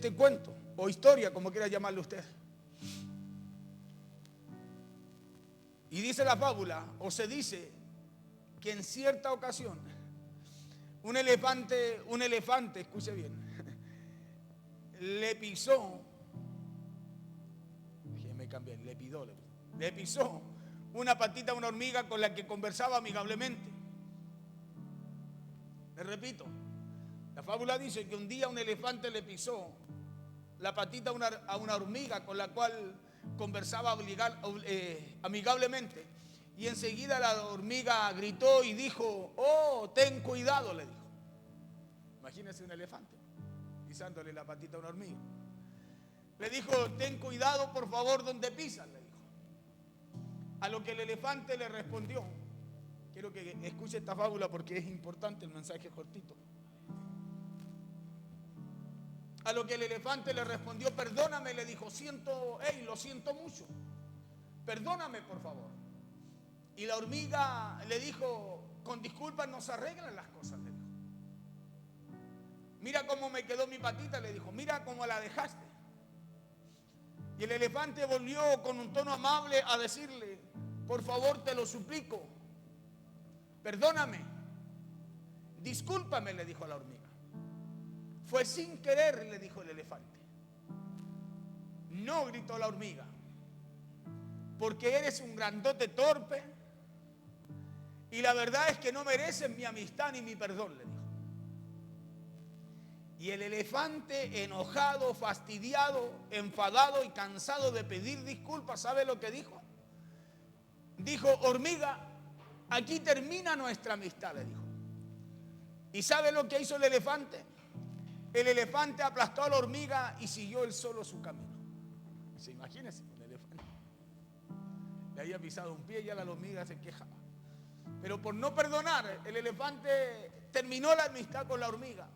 este cuento o historia, como quiera llamarlo usted. Y dice la fábula, o se dice, que en cierta ocasión un elefante, escuche bien, le pisó, déjeme cambiar, le pisó una patita a una hormiga con la que conversaba amigablemente. Le repito, la fábula dice que un día un elefante le pisó la patita a una hormiga con la cual conversaba amigablemente. Y enseguida la hormiga gritó y dijo, oh, ten cuidado, le dijo. Imagínese un elefante pisándole la patita a una hormiga. Le dijo, ten cuidado, por favor, donde pisas, le dijo. A lo que el elefante le respondió. Quiero que escuche esta fábula porque es importante, el mensaje es cortito. A lo que el elefante le respondió, perdóname, le dijo, lo siento mucho. Perdóname, por favor. Y la hormiga le dijo, con disculpas no se arreglan las cosas, le dijo. Mira cómo me quedó mi patita, le dijo, mira cómo la dejaste. Y el elefante volvió con un tono amable a decirle, por favor, te lo suplico, perdóname, discúlpame, le dijo a la hormiga. Fue sin querer, le dijo el elefante. No, gritó la hormiga, porque eres un grandote torpe y la verdad es que no mereces mi amistad ni mi perdón, le dijo. Y el elefante, enojado, fastidiado, enfadado y cansado de pedir disculpas, ¿sabe lo que dijo? Dijo, hormiga, aquí termina nuestra amistad, le dijo. ¿Y sabe lo que hizo el elefante? El elefante aplastó a la hormiga y siguió él solo su camino. ¿Se imagínense? El elefante le había pisado un pie y ya la hormiga se quejaba. Pero por no perdonar, el elefante terminó la amistad con la hormiga.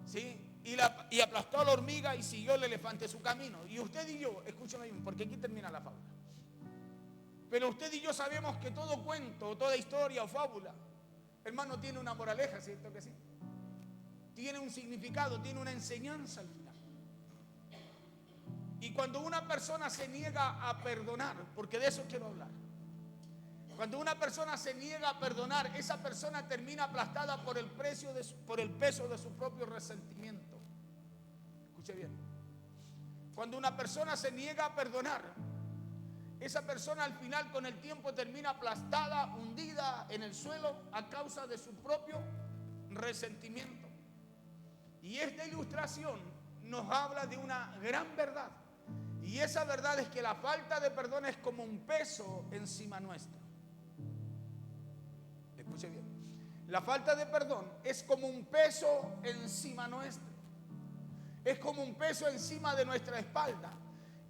¿Sí? Y aplastó a la hormiga y siguió el elefante su camino. Y usted y yo, escúchame bien, porque aquí termina la fábula. Pero usted y yo sabemos que todo cuento, toda historia o fábula, hermano, tiene una moraleja, ¿cierto que sí? Tiene un significado, tiene una enseñanza al final. Y cuando una persona se niega a perdonar, porque de eso quiero hablar, cuando una persona se niega a perdonar, esa persona termina aplastada por el peso de su propio resentimiento. Escuche bien. Cuando una persona se niega a perdonar, esa persona al final con el tiempo termina aplastada, hundida en el suelo a causa de su propio resentimiento. Y esta ilustración nos habla de una gran verdad. Y esa verdad es que la falta de perdón es como un peso encima nuestra. Escuche bien. La falta de perdón es como un peso encima nuestra. Es como un peso encima de nuestra espalda.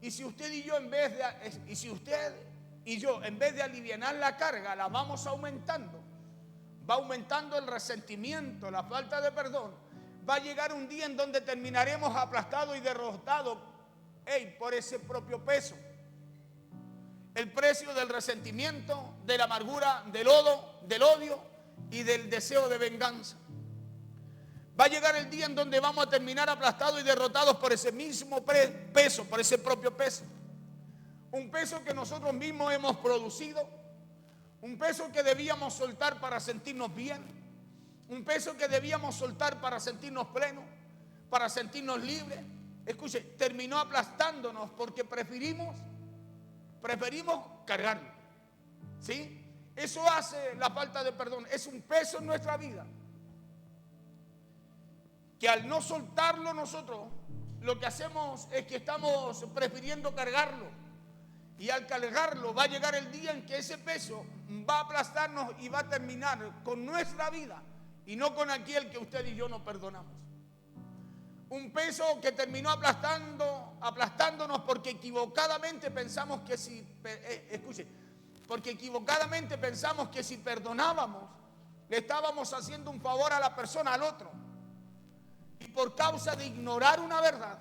Y si usted y yo en vez de alivianar la carga, la vamos aumentando. Va aumentando el resentimiento, la falta de perdón. Va a llegar un día en donde terminaremos aplastados y derrotados por ese propio peso. El precio del resentimiento, de la amargura, del odio y del deseo de venganza. Va a llegar el día en donde vamos a terminar aplastados y derrotados por ese mismo peso, por ese propio peso. Un peso que nosotros mismos hemos producido, un peso que debíamos soltar para sentirnos bien, un peso que debíamos soltar para sentirnos plenos, para sentirnos libres. Escuche, terminó aplastándonos porque preferimos cargarlo. ¿Sí? Eso hace la falta de perdón. Es un peso en nuestra vida que al no soltarlo nosotros, lo que hacemos es que estamos prefiriendo cargarlo. Y al cargarlo va a llegar el día en que ese peso va a aplastarnos y va a terminar con nuestra vida y no con aquel que usted y yo no perdonamos. Un peso que terminó aplastándonos porque equivocadamente pensamos que si perdonábamos, le estábamos haciendo un favor a la persona, al otro. Y por causa de ignorar una verdad,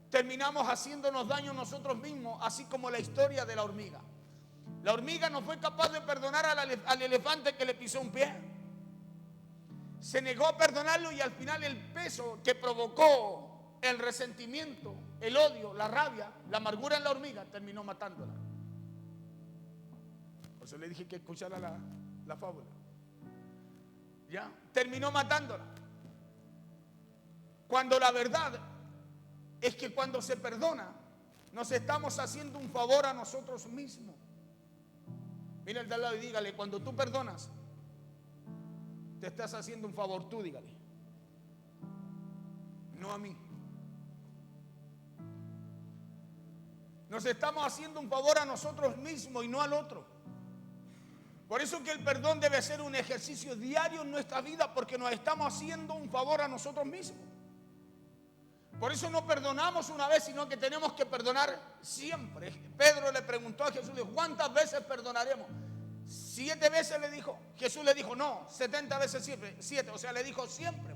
terminamos haciéndonos daño nosotros mismos, así como la historia de la hormiga. La hormiga no fue capaz de perdonar al elefante que le pisó un pie. Se negó a perdonarlo y al final el peso que provocó el resentimiento, el odio, la rabia, la amargura en la hormiga, terminó matándola. Por eso le dije que escuchara la fábula. ¿Ya? Terminó matándola. Cuando la verdad es que cuando se perdona, nos estamos haciendo un favor a nosotros mismos. Mira el de al lado y dígale, cuando tú perdonas, te estás haciendo un favor tú, dígale. No a mí. Nos estamos haciendo un favor a nosotros mismos y no al otro. Por eso que el perdón debe ser un ejercicio diario en nuestra vida, porque nos estamos haciendo un favor a nosotros mismos. Por eso no perdonamos una vez, sino que tenemos que perdonar siempre. Pedro le preguntó a Jesús, ¿cuántas veces perdonaremos? 7 veces le dijo. Jesús le dijo, no, 70 veces 7. O sea, le dijo siempre.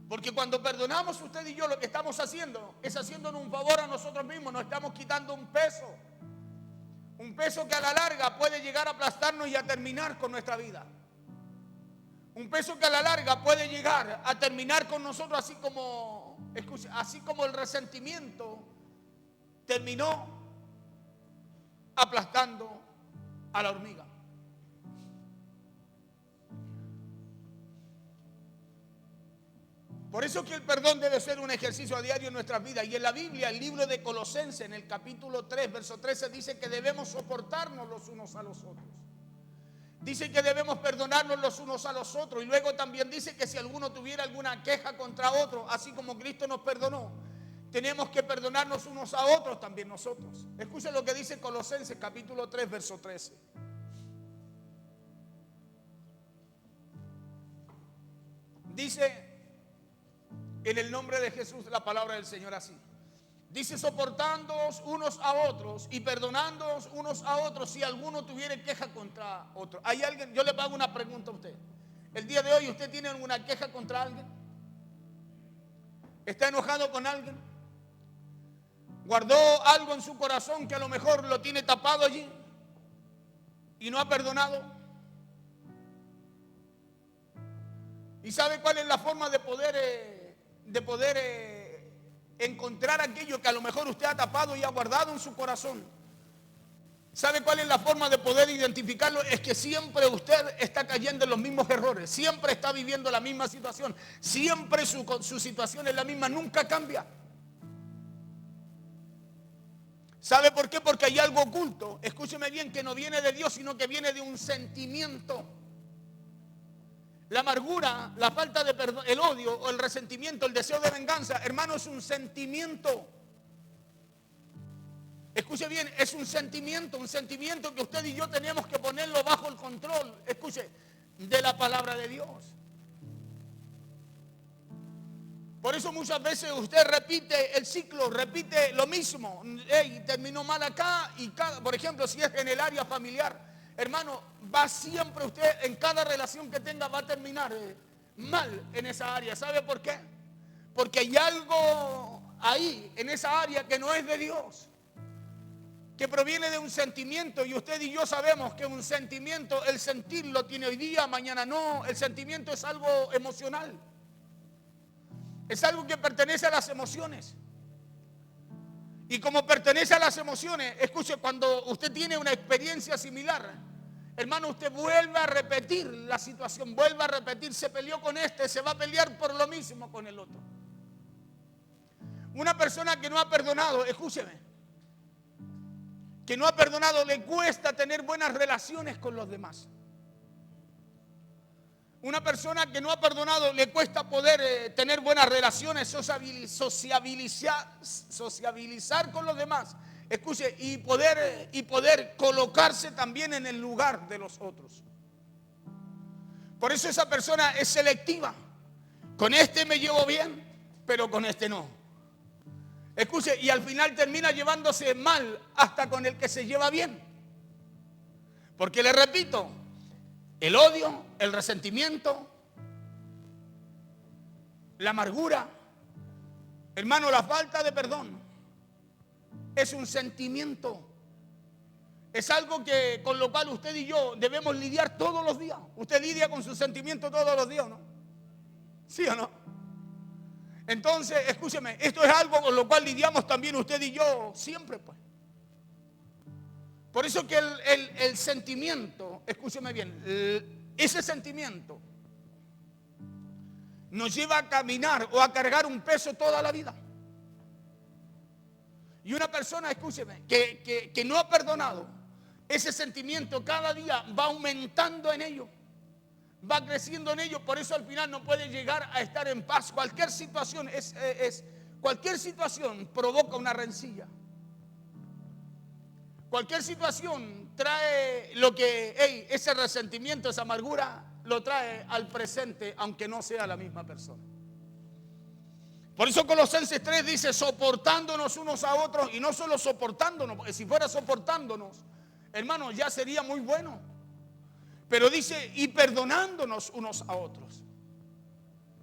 Porque cuando perdonamos usted y yo, lo que estamos haciendo es haciéndonos un favor a nosotros mismos. Nos estamos quitando un peso. Un peso que a la larga puede llegar a aplastarnos y a terminar con nuestra vida. Un peso que a la larga puede llegar a terminar con nosotros, así como el resentimiento terminó aplastando a la hormiga. Por eso que el perdón debe ser un ejercicio a diario en nuestras vidas. Y en la Biblia, el libro de Colosenses, en el capítulo 3, verso 13, dice que debemos soportarnos los unos a los otros. Dice que debemos perdonarnos los unos a los otros. Y luego también dice que si alguno tuviera alguna queja contra otro, así como Cristo nos perdonó, tenemos que perdonarnos unos a otros también nosotros. Escuchen lo que dice Colosenses capítulo 3, verso 13. Dice en el nombre de Jesús la palabra del Señor así. Dice, soportándoos unos a otros y perdonándoos unos a otros si alguno tuviera queja contra otro. ¿Hay alguien? Yo le hago una pregunta a usted. El día de hoy, ¿usted tiene alguna queja contra alguien? ¿Está enojado con alguien? ¿Guardó algo en su corazón que a lo mejor lo tiene tapado allí y no ha perdonado? ¿Y sabe cuál es la forma de poder encontrar aquello que a lo mejor usted ha tapado y ha guardado en su corazón? ¿Sabe cuál es la forma de poder identificarlo? Es que siempre usted está cayendo en los mismos errores, siempre está viviendo la misma situación, siempre su situación es la misma, nunca cambia. ¿Sabe por qué? Porque hay algo oculto, escúcheme bien, que no viene de Dios, sino que viene de un sentimiento. La amargura, la falta de perdón, el odio o el resentimiento, el deseo de venganza, hermano, es un sentimiento. Escuche bien, es un sentimiento que usted y yo tenemos que ponerlo bajo el control, escuche, de la palabra de Dios. Por eso muchas veces usted repite el ciclo, repite lo mismo. Terminó mal acá y por ejemplo, si es en el área familiar, hermano, va siempre usted, en cada relación que tenga, va a terminar mal en esa área. ¿Sabe por qué? Porque hay algo ahí, en esa área, que no es de Dios, que proviene de un sentimiento, y usted y yo sabemos que un sentimiento, el sentir lo tiene hoy día, mañana no. El sentimiento es algo emocional, es algo que pertenece a las emociones. Y como pertenece a las emociones, escuche, cuando usted tiene una experiencia similar, hermano, usted vuelve a repetir la situación, vuelve a repetir, se peleó con este, se va a pelear por lo mismo con el otro. Una persona que no ha perdonado, escúcheme, que no ha perdonado, le cuesta tener buenas relaciones con los demás. Una persona que no ha perdonado, le cuesta poder tener buenas relaciones, sociabilizar con los demás. Escuche, y poder colocarse también en el lugar de los otros. Por eso esa persona es selectiva. Con este me llevo bien, pero con este no. Escuche, y al final termina llevándose mal hasta con el que se lleva bien. Porque le repito, el odio, el resentimiento, la amargura, hermano, la falta de perdón, es un sentimiento. Es algo con lo cual usted y yo debemos lidiar todos los días. Usted lidia con sus sentimientos todos los días, ¿o no? ¿Sí o no? Entonces, escúcheme, esto es algo con lo cual lidiamos también usted y yo siempre, pues. Por eso que el sentimiento, escúcheme bien, ese sentimiento nos lleva a caminar o a cargar un peso toda la vida. Y una persona, escúcheme, que no ha perdonado, ese sentimiento cada día va aumentando en ello, va creciendo en ello, por eso al final no puede llegar a estar en paz. Cualquier situación cualquier situación provoca una rencilla. Cualquier situación trae ese resentimiento, esa amargura, lo trae al presente, aunque no sea la misma persona. Por eso Colosenses 3 dice, soportándonos unos a otros, y no solo soportándonos, porque si fuera soportándonos, hermano, ya sería muy bueno. Pero dice, y perdonándonos unos a otros.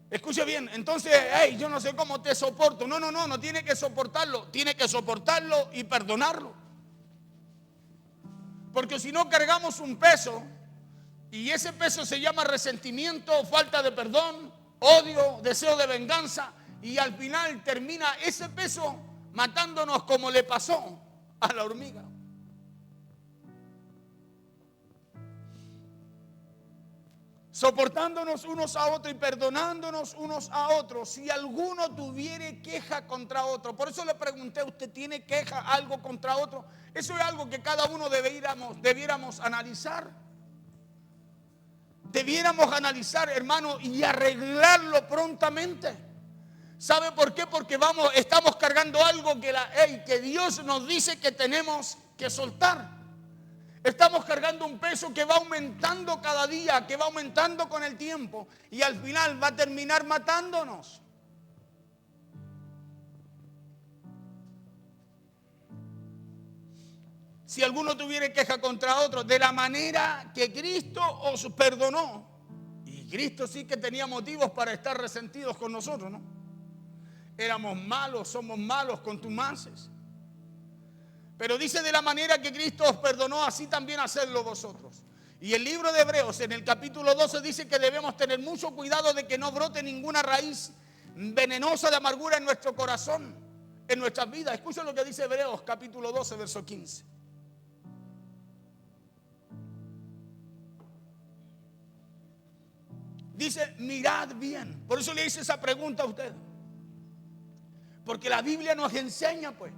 Escuche bien, entonces, yo no sé cómo te soporto. No tiene que soportarlo, tiene que soportarlo y perdonarlo. Porque si no cargamos un peso, y ese peso se llama resentimiento, falta de perdón, odio, deseo de venganza, y al final termina ese peso matándonos como le pasó a la hormiga. Soportándonos unos a otros y perdonándonos unos a otros, si alguno tuviere queja contra otro. Por eso le pregunté, ¿usted tiene queja, algo contra otro? Eso es algo que cada uno debiéramos analizar. Debiéramos analizar, hermano, y arreglarlo prontamente. ¿Sabe por qué? Porque estamos cargando algo que Dios nos dice que tenemos que soltar. Estamos cargando un peso que va aumentando cada día, que va aumentando con el tiempo, y al final va a terminar matándonos. Si alguno tuviera queja contra otro, de la manera que Cristo os perdonó. Y Cristo sí que tenía motivos para estar resentidos con nosotros, ¿no? Éramos malos, somos malos, contumaces. Pero dice, de la manera que Cristo os perdonó, así también hacedlo vosotros. Y el libro de Hebreos, en el capítulo 12, dice que debemos tener mucho cuidado de que no brote ninguna raíz venenosa de amargura en nuestro corazón, en nuestras vidas. Escuchen lo que dice Hebreos, capítulo 12, verso 15. Dice, mirad bien. Por eso le hice esa pregunta a usted. Porque la Biblia nos enseña, pues.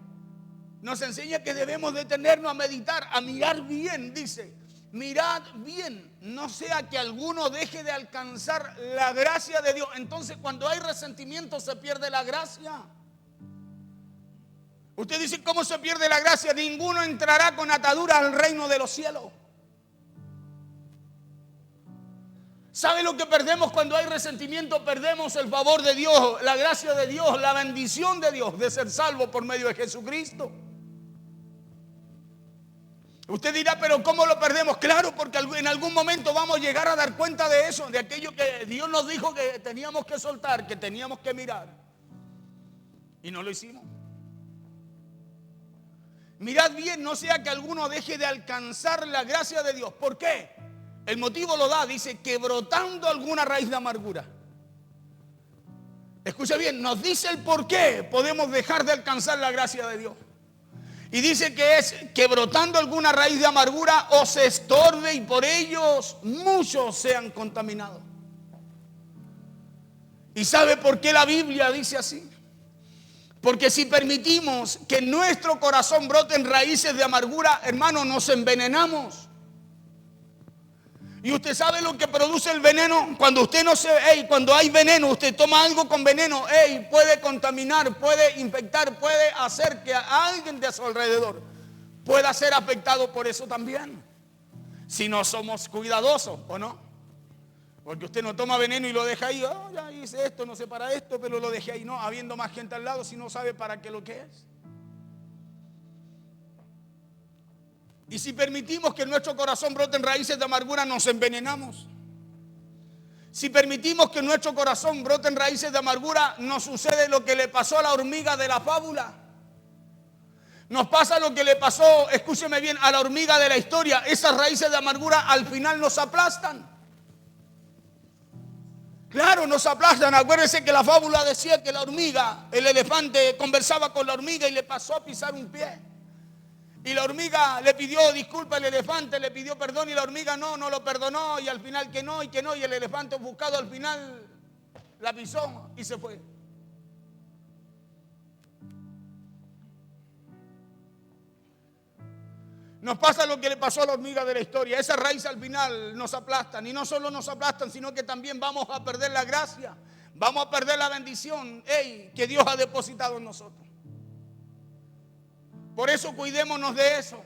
Nos enseña que debemos detenernos a meditar, a mirar bien, dice. Mirad bien, no sea que alguno deje de alcanzar la gracia de Dios. Entonces, cuando hay resentimiento, se pierde la gracia. Usted dice, ¿cómo se pierde la gracia? Ninguno entrará con atadura al reino de los cielos. ¿Sabe lo que perdemos cuando hay resentimiento? Perdemos el favor de Dios, la gracia de Dios, la bendición de Dios de ser salvo por medio de Jesucristo. Usted dirá, pero ¿cómo lo perdemos? Claro, porque en algún momento vamos a llegar a dar cuenta de eso, de aquello que Dios nos dijo que teníamos que soltar, que teníamos que mirar. Y no lo hicimos. Mirad bien, no sea que alguno deje de alcanzar la gracia de Dios. ¿Por qué? El motivo lo da, dice, que brotando alguna raíz de amargura. Escucha bien, nos dice el por qué podemos dejar de alcanzar la gracia de Dios. Y dice que es que brotando alguna raíz de amargura os estorbe y por ellos muchos sean contaminados. ¿Y sabe por qué la Biblia dice así? Porque si permitimos que en nuestro corazón broten raíces de amargura, hermano, nos envenenamos. Y usted sabe lo que produce el veneno. Cuando usted cuando hay veneno, usted toma algo con veneno, puede contaminar, puede infectar, puede hacer que a alguien de su alrededor pueda ser afectado por eso también. Si no somos cuidadosos, ¿o no? Porque usted no toma veneno y lo deja ahí, ya hice esto, no sé para esto, pero lo dejé ahí, no, habiendo más gente al lado, si no sabe para qué lo que es. Y si permitimos que en nuestro corazón broten raíces de amargura, nos envenenamos. Si permitimos que en nuestro corazón broten raíces de amargura, nos sucede lo que le pasó a la hormiga de la fábula. Nos pasa lo que le pasó, escúcheme bien, a la hormiga de la historia. Esas raíces de amargura al final nos aplastan. Claro, nos aplastan. Acuérdense que la fábula decía que la hormiga, el elefante conversaba con la hormiga y le pasó a pisar un pie. Y la hormiga le pidió disculpas al elefante, le pidió perdón y la hormiga no lo perdonó y al final que no, y el elefante ofuscado al final la pisó y se fue. Nos pasa lo que le pasó a la hormiga de la historia. Esa raíz al final nos aplastan. Y no solo nos aplastan, sino que también vamos a perder la gracia. Vamos a perder la bendición que Dios ha depositado en nosotros. Por eso cuidémonos de eso.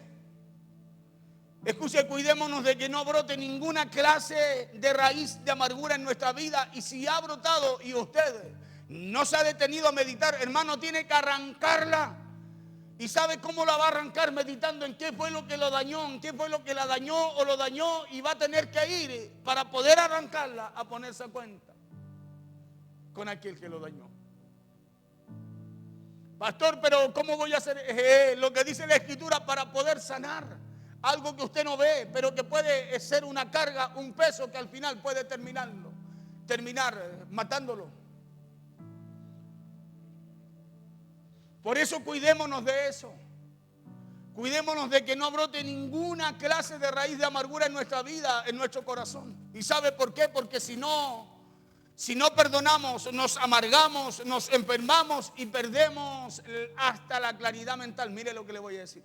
Escuche, cuidémonos de que no brote ninguna clase de raíz de amargura en nuestra vida. Y si ha brotado y usted no se ha detenido a meditar, hermano, tiene que arrancarla. ¿Y sabe cómo la va a arrancar? Meditando en qué fue lo que lo dañó, en qué fue lo que la dañó o lo dañó, y va a tener que ir para poder arrancarla a ponerse a cuenta con aquel que lo dañó. Pastor, pero ¿cómo voy a hacer lo que dice la Escritura para poder sanar algo que usted no ve, pero que puede ser una carga, un peso que al final puede terminar matándolo? Por eso cuidémonos de eso. Cuidémonos de que no brote ninguna clase de raíz de amargura en nuestra vida, en nuestro corazón. ¿Y sabe por qué? Porque si no perdonamos, nos amargamos, nos enfermamos y perdemos hasta la claridad mental. Mire lo que le voy a decir.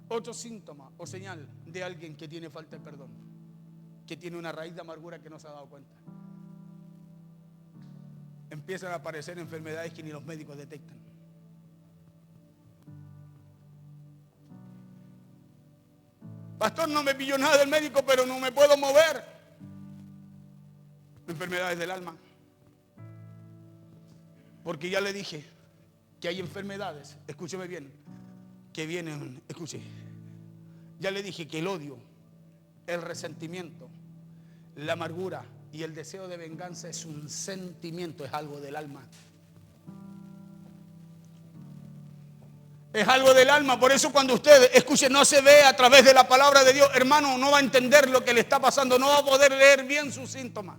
Otro síntoma o señal de alguien que tiene falta de perdón, que tiene una raíz de amargura que no se ha dado cuenta. Empiezan a aparecer enfermedades que ni los médicos detectan. Pastor, no me pilló nada del médico, pero no me puedo mover. Enfermedades del alma. Porque ya le dije que hay enfermedades, escúcheme bien, que vienen, escuche. Ya le dije que el odio, el resentimiento, la amargura y el deseo de venganza es un sentimiento, es algo del alma. Es algo del alma. Por eso cuando usted, escuche, no se ve a través de la palabra de Dios, hermano, no va a entender lo que le está pasando, no va a poder leer bien sus síntomas.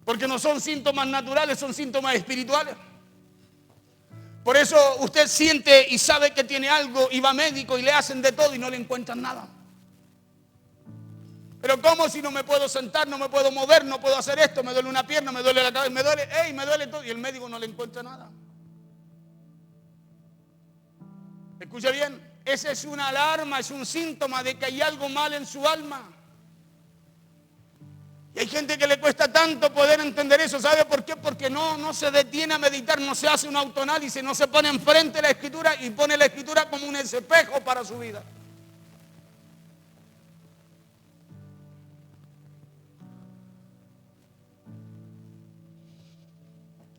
Porque no son síntomas naturales, son síntomas espirituales. Por eso usted siente y sabe que tiene algo y va a médico y le hacen de todo y no le encuentran nada. Pero ¿cómo si no me puedo sentar, no me puedo mover, no puedo hacer esto? Me duele una pierna, me duele la cabeza, me duele todo. Y el médico no le encuentra nada. Escucha bien, esa es una alarma, es un síntoma de que hay algo mal en su alma. Y hay gente que le cuesta tanto poder entender eso. ¿Sabe por qué? Porque no se detiene a meditar, no se hace un autoanálisis, no se pone enfrente de la Escritura y pone la Escritura como un espejo para su vida.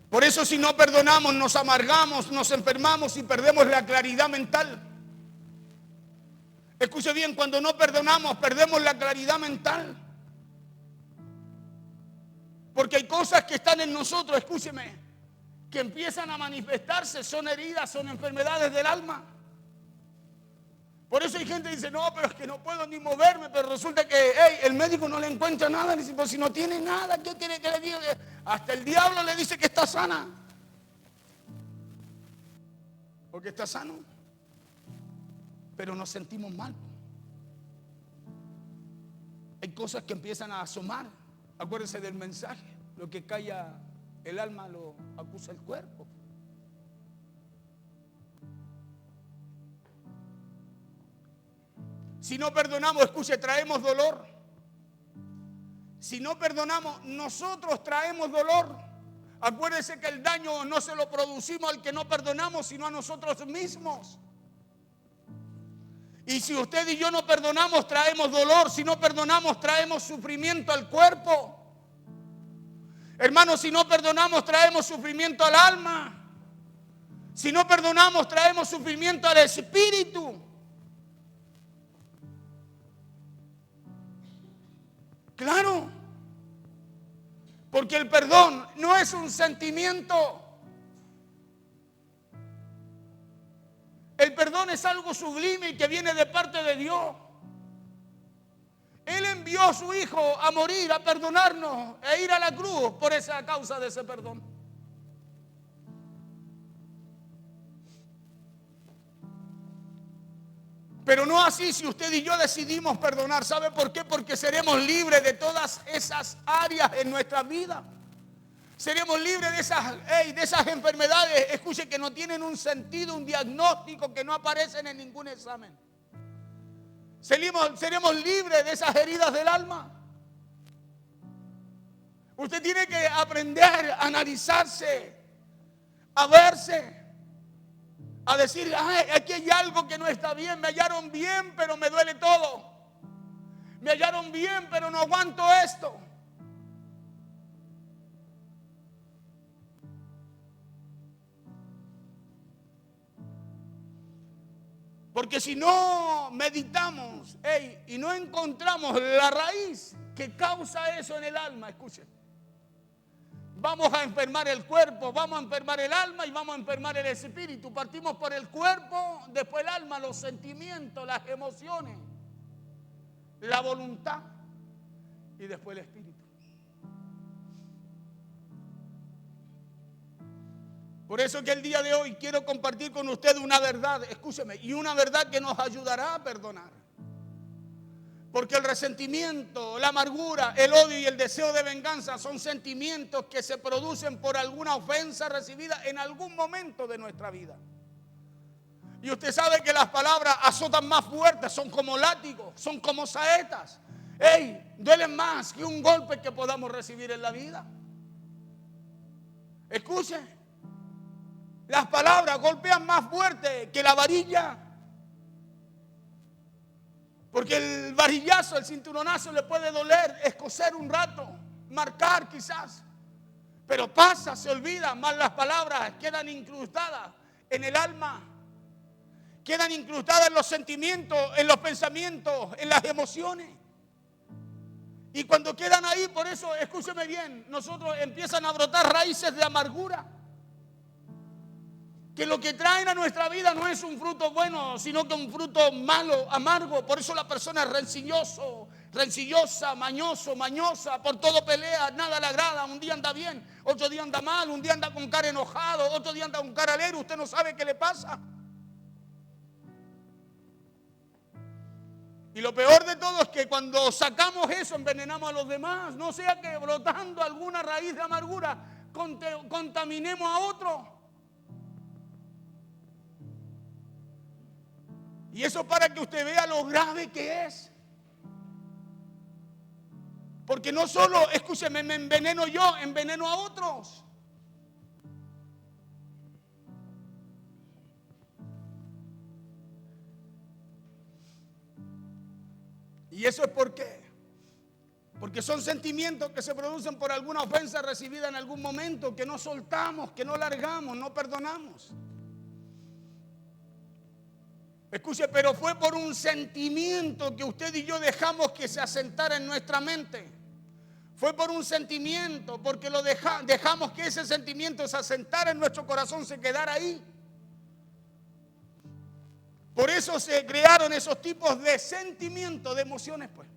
Por eso si no perdonamos, nos amargamos, nos enfermamos y perdemos la claridad mental. Escuche bien, cuando no perdonamos, perdemos la claridad mental. Porque hay cosas que están en nosotros, escúcheme, que empiezan a manifestarse, son heridas, son enfermedades del alma. Por eso hay gente que dice, no, pero es que no puedo ni moverme, pero resulta que el médico no le encuentra nada, dice, pues si no tiene nada, ¿qué quiere que le diga? Hasta el diablo le dice que está sana. Porque está sano. Pero nos sentimos mal. Hay cosas que empiezan a asomar. Acuérdense del mensaje, lo que calla el alma lo acusa el cuerpo. Si no perdonamos, escuche, traemos dolor. Si no perdonamos, nosotros traemos dolor. Acuérdese que el daño no se lo producimos al que no perdonamos, sino a nosotros mismos. Y si usted y yo no perdonamos, traemos dolor. Si no perdonamos, traemos sufrimiento al cuerpo. Hermanos, si no perdonamos, traemos sufrimiento al alma. Si no perdonamos, traemos sufrimiento al espíritu. Claro, porque el perdón no es un sentimiento. El perdón es algo sublime y que viene de parte de Dios. Él envió a su Hijo a morir, a perdonarnos, e ir a la cruz por esa causa de ese perdón. Pero no así si usted y yo decidimos perdonar. ¿Sabe por qué? Porque seremos libres de todas esas áreas en nuestra vida. Seremos libres de esas enfermedades, escuche, que no tienen un sentido, un diagnóstico, que no aparecen en ningún examen. Seremos libres de esas heridas del alma. Usted tiene que aprender a analizarse, a verse, a decir, ay, aquí hay algo que no está bien. Me hallaron bien, pero me duele todo. Me hallaron bien, pero no aguanto esto. Porque si no meditamos y no encontramos la raíz que causa eso en el alma, escuchen, vamos a enfermar el cuerpo, vamos a enfermar el alma y vamos a enfermar el espíritu. Partimos por el cuerpo, después el alma, los sentimientos, las emociones, la voluntad y después el espíritu. Por eso que el día de hoy quiero compartir con usted una verdad, escúcheme, y una verdad que nos ayudará a perdonar. Porque el resentimiento, la amargura, el odio y el deseo de venganza son sentimientos que se producen por alguna ofensa recibida en algún momento de nuestra vida. Y usted sabe que las palabras azotan más fuertes, son como látigos, son como saetas. Duelen más que un golpe que podamos recibir en la vida. Escuche. Las palabras golpean más fuerte que la varilla. Porque el varillazo, el cinturonazo le puede doler, escocer un rato, marcar quizás. Pero pasa, se olvida, más las palabras quedan incrustadas en el alma. Quedan incrustadas en los sentimientos, en los pensamientos, en las emociones. Y cuando quedan ahí, por eso, escúcheme bien, nosotros empiezan a brotar raíces de amargura. Que lo que traen a nuestra vida no es un fruto bueno, sino que un fruto malo, amargo. Por eso la persona es rencillosa, mañosa, por todo pelea, nada le agrada. Un día anda bien, otro día anda mal, un día anda con cara enojado, otro día anda con cara alegre, usted no sabe qué le pasa. Y lo peor de todo es que cuando sacamos eso envenenamos a los demás. No sea que brotando alguna raíz de amargura contaminemos a otro. Y eso para que usted vea lo grave que es. Porque no solo, escúcheme, me enveneno yo, enveneno a otros. ¿Y eso es por qué? Porque son sentimientos que se producen por alguna ofensa recibida en algún momento, que no soltamos, que no largamos, no perdonamos. Escuche, pero fue por un sentimiento que usted y yo dejamos que se asentara en nuestra mente. Fue por un sentimiento, porque dejamos que ese sentimiento se asentara en nuestro corazón, se quedara ahí. Por eso se crearon esos tipos de sentimientos, de emociones, pues.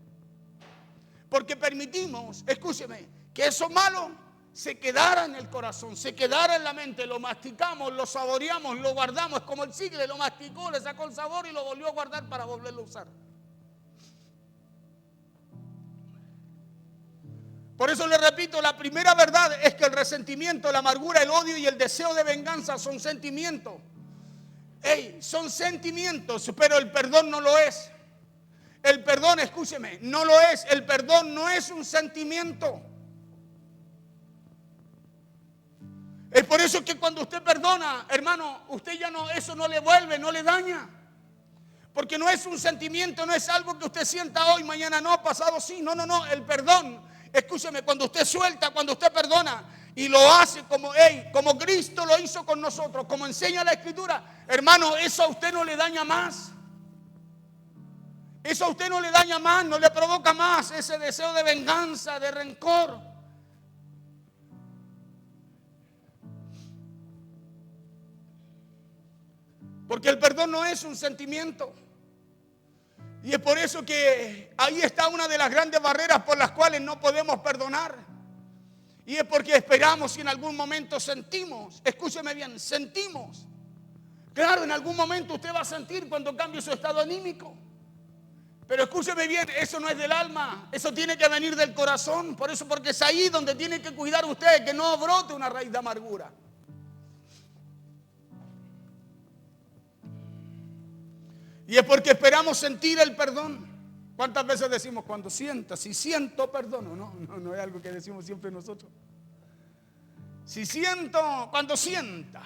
Porque permitimos, escúcheme, que eso malo se quedara en el corazón, se quedara en la mente, lo masticamos, lo saboreamos, lo guardamos, es como el chicle, lo masticó, le sacó el sabor y lo volvió a guardar para volverlo a usar. Por eso le repito, la primera verdad es que el resentimiento, la amargura, el odio y el deseo de venganza son sentimientos. Son sentimientos, pero el perdón no lo es. El perdón, escúcheme, no lo es. El perdón no es un sentimiento. Es por eso que cuando usted perdona, hermano, usted ya no, eso no le vuelve, no le daña. Porque no es un sentimiento, no es algo que usted sienta hoy, mañana no, pasado sí. No, el perdón, escúcheme, cuando usted suelta, cuando usted perdona y lo hace como Cristo lo hizo con nosotros, como enseña la Escritura, hermano, eso a usted no le daña más. Eso a usted no le daña más, no le provoca más ese deseo de venganza, de rencor. Porque el perdón no es un sentimiento. Y es por eso que ahí está una de las grandes barreras por las cuales no podemos perdonar. Y es porque esperamos y en algún momento sentimos, escúcheme bien, sentimos. Claro, en algún momento usted va a sentir cuando cambie su estado anímico. Pero escúcheme bien, eso no es del alma, eso tiene que venir del corazón. Por eso, porque es ahí donde tiene que cuidar usted que no brote una raíz de amargura. Y es porque esperamos sentir el perdón. ¿Cuántas veces decimos cuando sienta? Si siento, perdono. No es algo que decimos siempre nosotros. Si siento, cuando sienta.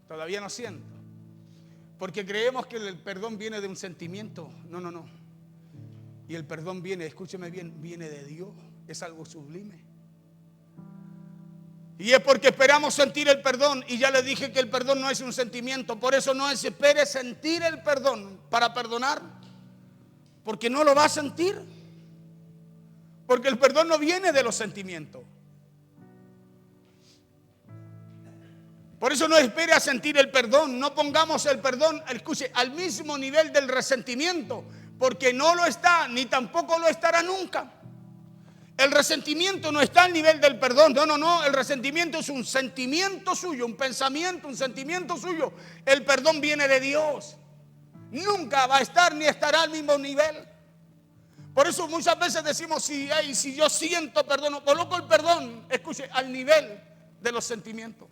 Todavía no siento. Porque creemos que el perdón viene de un sentimiento. No. Y el perdón viene, escúcheme bien, viene de Dios. Es algo sublime. Y es porque esperamos sentir el perdón. Y ya le dije que el perdón no es un sentimiento. Por eso no espere sentir el perdón para perdonar. Porque no lo va a sentir. Porque el perdón no viene de los sentimientos. Por eso no espere a sentir el perdón. No pongamos el perdón, escuche, al mismo nivel del resentimiento. Porque no lo está, ni tampoco lo estará nunca. El resentimiento no está al nivel del perdón. No. El resentimiento es un sentimiento suyo, un pensamiento, un sentimiento suyo. El perdón viene de Dios. Nunca va a estar ni estará al mismo nivel. Por eso muchas veces decimos, si yo siento perdón, coloco el perdón, escuche, al nivel de los sentimientos.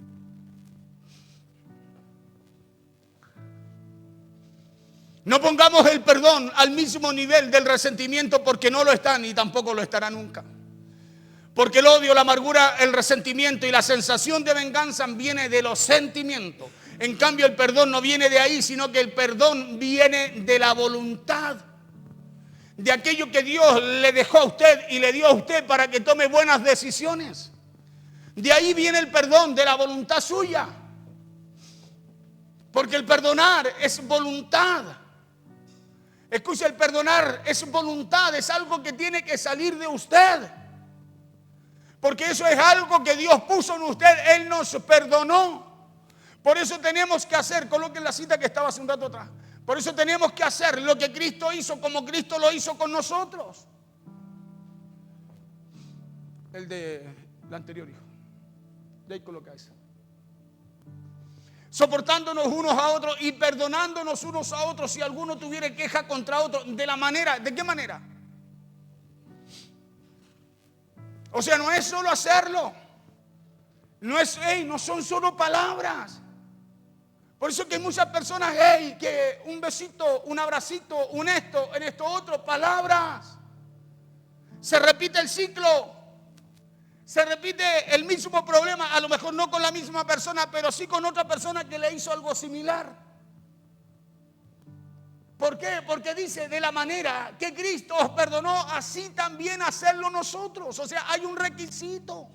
No pongamos el perdón al mismo nivel del resentimiento porque no lo está ni tampoco lo estará nunca. Porque el odio, la amargura, el resentimiento y la sensación de venganza viene de los sentimientos. En cambio el perdón no viene de ahí, sino que el perdón viene de la voluntad. De aquello que Dios le dejó a usted y le dio a usted para que tome buenas decisiones. De ahí viene el perdón, de la voluntad suya. Porque el perdonar es voluntad. Escucha, el perdonar es voluntad, es algo que tiene que salir de usted. Porque eso es algo que Dios puso en usted, Él nos perdonó. Por eso tenemos que hacer, coloquen la cita que estaba hace un rato atrás. Por eso tenemos que hacer lo que Cristo hizo como Cristo lo hizo con nosotros. El de la anterior hijo. De ahí coloca eso. Soportándonos unos a otros y perdonándonos unos a otros si alguno tuviera queja contra otro. ¿De qué manera? O sea, no es solo hacerlo. No son solo palabras. Por eso que hay muchas personas, que un besito, un abracito, en esto otro, palabras. Se repite el ciclo. Se repite el mismo problema, a lo mejor no con la misma persona, pero sí con otra persona que le hizo algo similar. ¿Por qué? Porque dice, de la manera que Cristo os perdonó, así también hacerlo nosotros. O sea, hay un requisito.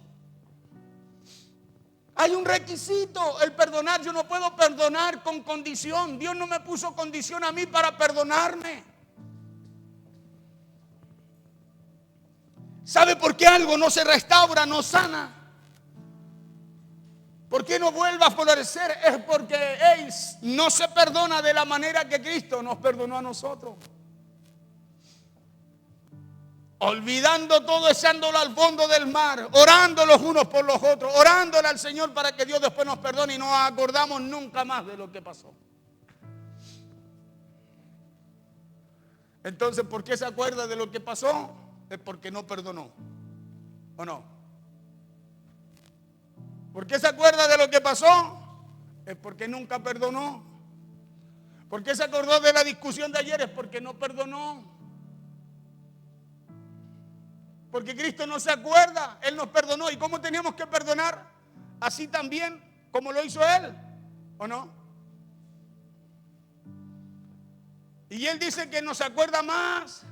Hay un requisito, el perdonar. Yo no puedo perdonar con condición. Dios no me puso condición a mí para perdonarme. ¿Sabe por qué algo no se restaura, no sana? ¿Por qué no vuelve a florecer? Es porque no se perdona de la manera que Cristo nos perdonó a nosotros. Olvidando todo, echándolo al fondo del mar, orando los unos por los otros, orándole al Señor para que Dios después nos perdone y no nos acordamos nunca más de lo que pasó. Entonces, ¿por qué se acuerda de lo que pasó? Es porque no perdonó, ¿o no? ¿Por qué se acuerda de lo que pasó? Es porque nunca perdonó. ¿Por qué se acordó de la discusión de ayer? Es porque no perdonó. Porque Cristo no se acuerda, Él nos perdonó. ¿Y cómo teníamos que perdonar? Así también como lo hizo Él, ¿o no? Y Él dice que nos acuerda más.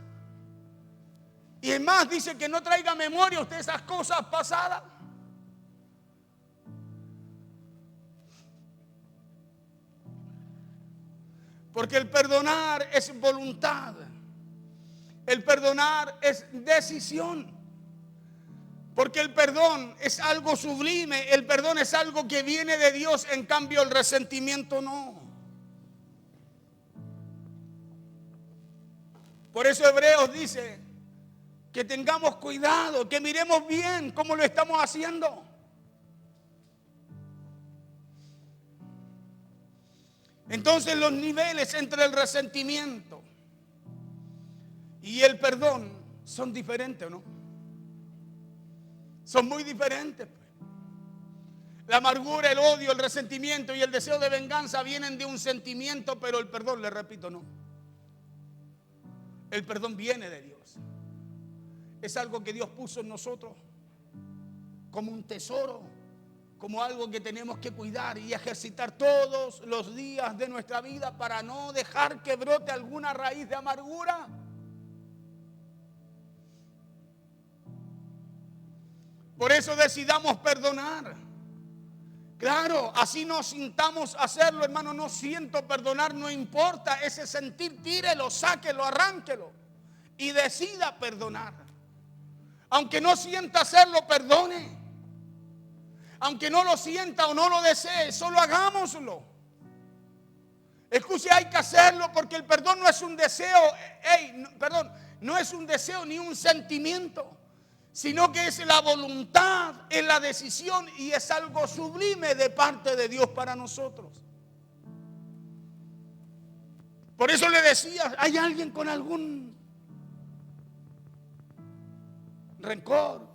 Y es más, dice que no traiga memoria usted esas cosas pasadas. Porque el perdonar es voluntad. El perdonar es decisión. Porque el perdón es algo sublime. El perdón es algo que viene de Dios. En cambio, el resentimiento no. Por eso Hebreos dice que tengamos cuidado, que miremos bien cómo lo estamos haciendo. Entonces los niveles entre el resentimiento y el perdón son diferentes, ¿no? Son muy diferentes. La amargura, el odio, el resentimiento y el deseo de venganza vienen de un sentimiento, pero el perdón, le repito, no. El perdón viene de Dios. Es algo que Dios puso en nosotros como un tesoro, como algo que tenemos que cuidar y ejercitar todos los días de nuestra vida para no dejar que brote alguna raíz de amargura. Por eso decidamos perdonar. Claro, así nos sintamos hacerlo, hermano. No siento perdonar, no importa. Ese sentir, tírelo, sáquelo, arránquelo y decida perdonar. Aunque no sienta hacerlo, perdone. Aunque no lo sienta o no lo desee, solo hagámoslo. Escuche, hay que hacerlo porque el perdón no es un deseo, no es un deseo ni un sentimiento, sino que es la voluntad, es la decisión y es algo sublime de parte de Dios para nosotros. Por eso le decía, ¿hay alguien con algún rencor,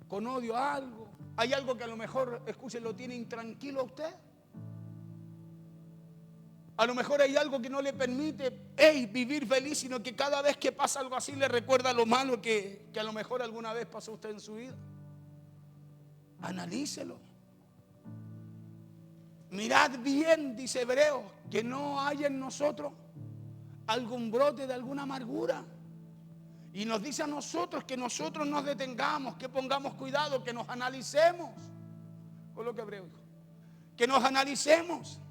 con odio a algo? ¿Hay algo que a lo mejor, escuche, lo tiene intranquilo a usted? A lo mejor hay algo que no le permite vivir feliz, sino que cada vez que pasa algo así le recuerda lo malo que a lo mejor alguna vez pasó usted en su vida. Analícelo. Mirad bien, dice Hebreos, que no haya en nosotros algún brote de alguna amargura. Y nos dice a nosotros que nosotros nos detengamos, que pongamos cuidado, que nos analicemos. Con lo que Hebreos dijo. Que nos analicemos.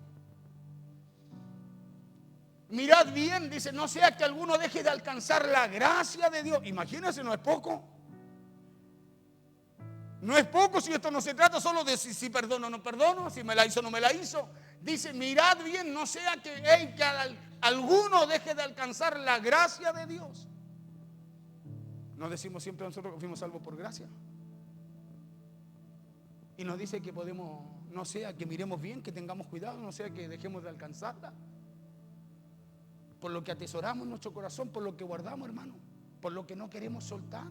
Mirad bien, dice, no sea que alguno deje de alcanzar la gracia de Dios. Imagínense, no es poco. No es poco si esto no se trata solo de si perdono o no perdono, si me la hizo o no me la hizo. Dice, mirad bien, no sea que alguno deje de alcanzar la gracia de Dios. Nos decimos siempre nosotros que fuimos salvos por gracia. Y nos dice que podemos, no sea que miremos bien, que tengamos cuidado, no sea que dejemos de alcanzarla. Por lo que atesoramos en nuestro corazón, por lo que guardamos, hermano, por lo que no queremos soltar,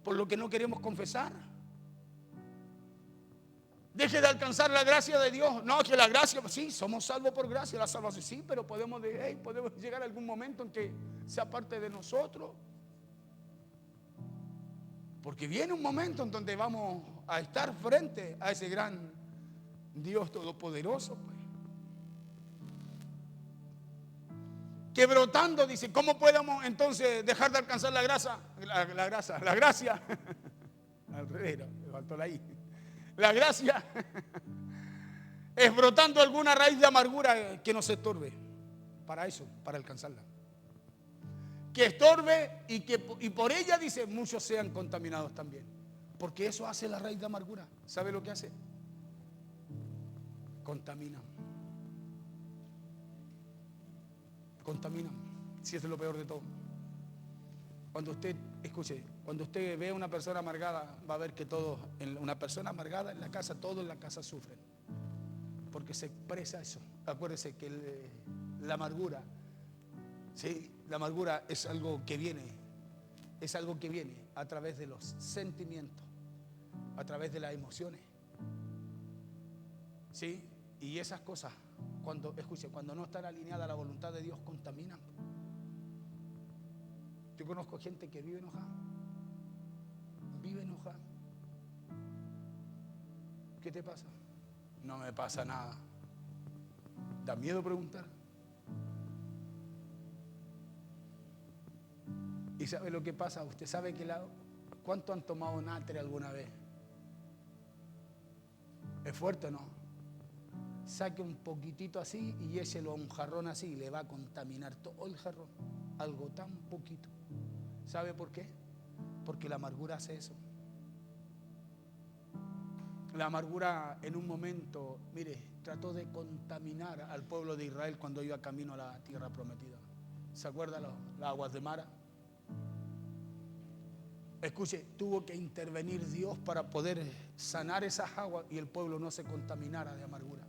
por lo que no queremos confesar. Deje de alcanzar la gracia de Dios. No, que la gracia, sí, somos salvos por gracia, la salvación, sí, pero podemos llegar a algún momento en que sea parte de nosotros. Porque viene un momento en donde vamos a estar frente a ese gran Dios todopoderoso, pues. Que brotando, dice, ¿cómo podemos entonces dejar de alcanzar la gracia? La gracia. Al revés, me faltó la I. La gracia es brotando alguna raíz de amargura que nos estorbe. Para eso, para alcanzarla. Que estorbe y por ella, dice, muchos sean contaminados también. Porque eso hace la raíz de amargura. ¿Sabe lo que hace? Contamina. Contaminan, si eso es lo peor de todo. Cuando usted, escuche, cuando usted ve a una persona amargada, va a ver que una persona amargada en la casa, todos en la casa sufren. Porque se expresa eso. Acuérdese que la amargura, sí, la amargura es algo que viene a través de los sentimientos, a través de las emociones. Sí, y esas cosas, cuando no están alineadas a la voluntad de Dios, contaminan. Yo conozco gente que vive enojada. ¿Qué te pasa? No me pasa nada. Da miedo preguntar. ¿Y sabe lo que pasa? Usted sabe que ¿cuánto han tomado natre alguna vez? ¿Es fuerte o no? Saque un poquitito así y échelo a un jarrón así y le va a contaminar todo el jarrón. Algo tan poquito. ¿Sabe por qué? Porque la amargura hace eso. La amargura en un momento, mire, trató de contaminar al pueblo de Israel cuando iba camino a la tierra prometida. ¿Se acuerdan las aguas de Mara? Escuche, tuvo que intervenir Dios para poder sanar esas aguas y el pueblo no se contaminara de amargura.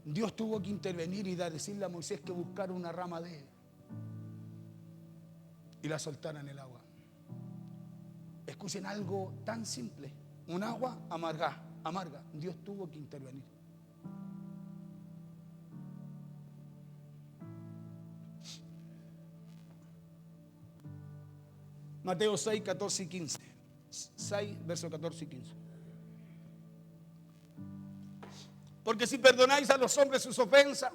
Dios tuvo que intervenir y decirle a Moisés que buscara una rama de él y la soltara en el agua. Escuchen algo tan simple, un agua amarga. Dios tuvo que intervenir. Mateo 6, 14 y 15. 6, versos 14 y 15. Porque si perdonáis a los hombres sus ofensas,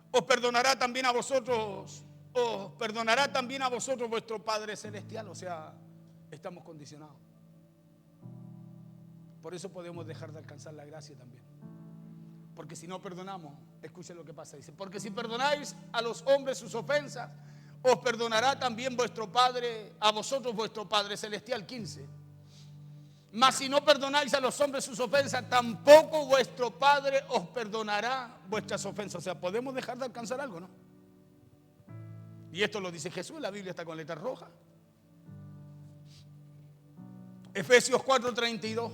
os perdonará también a vosotros vuestro Padre Celestial. O sea, estamos condicionados. Por eso podemos dejar de alcanzar la gracia también. Porque si no perdonamos, escuchen lo que pasa. Dice, porque si perdonáis a los hombres sus ofensas, os perdonará también vuestro Padre, a vosotros vuestro Padre Celestial. 15. Mas si no perdonáis a los hombres sus ofensas, tampoco vuestro Padre os perdonará vuestras ofensas. O sea, podemos dejar de alcanzar algo, ¿no? Y esto lo dice Jesús, la Biblia está con letras rojas. Efesios 4:32.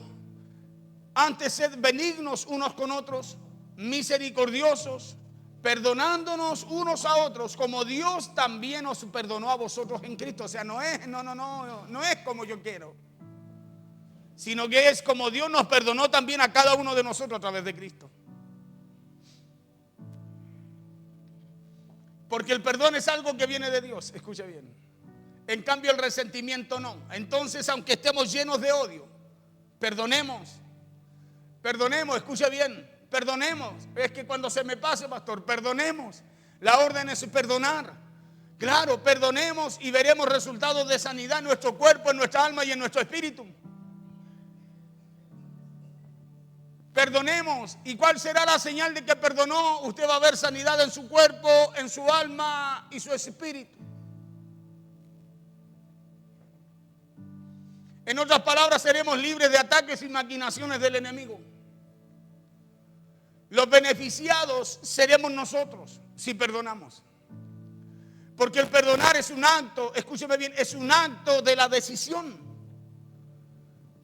Antes sed benignos unos con otros, misericordiosos, perdonándonos unos a otros, como Dios también os perdonó a vosotros en Cristo. O sea, no es como yo quiero, sino que es como Dios nos perdonó también a cada uno de nosotros a través de Cristo. Porque el perdón es algo que viene de Dios, escuche bien. En cambio el resentimiento no. Entonces, aunque estemos llenos de odio, perdonemos, escuche bien, perdonemos. Es que cuando se me pase, pastor, perdonemos. La orden es perdonar. Claro, perdonemos y veremos resultados de sanidad en nuestro cuerpo, en nuestra alma y en nuestro espíritu. Perdonemos. ¿Y cuál será la señal de que perdonó? Usted va a ver sanidad en su cuerpo, en su alma y su espíritu. En otras palabras, seremos libres de ataques y maquinaciones del enemigo. Los beneficiados seremos nosotros si perdonamos. Porque el perdonar es un acto, escúcheme bien, es un acto de la decisión.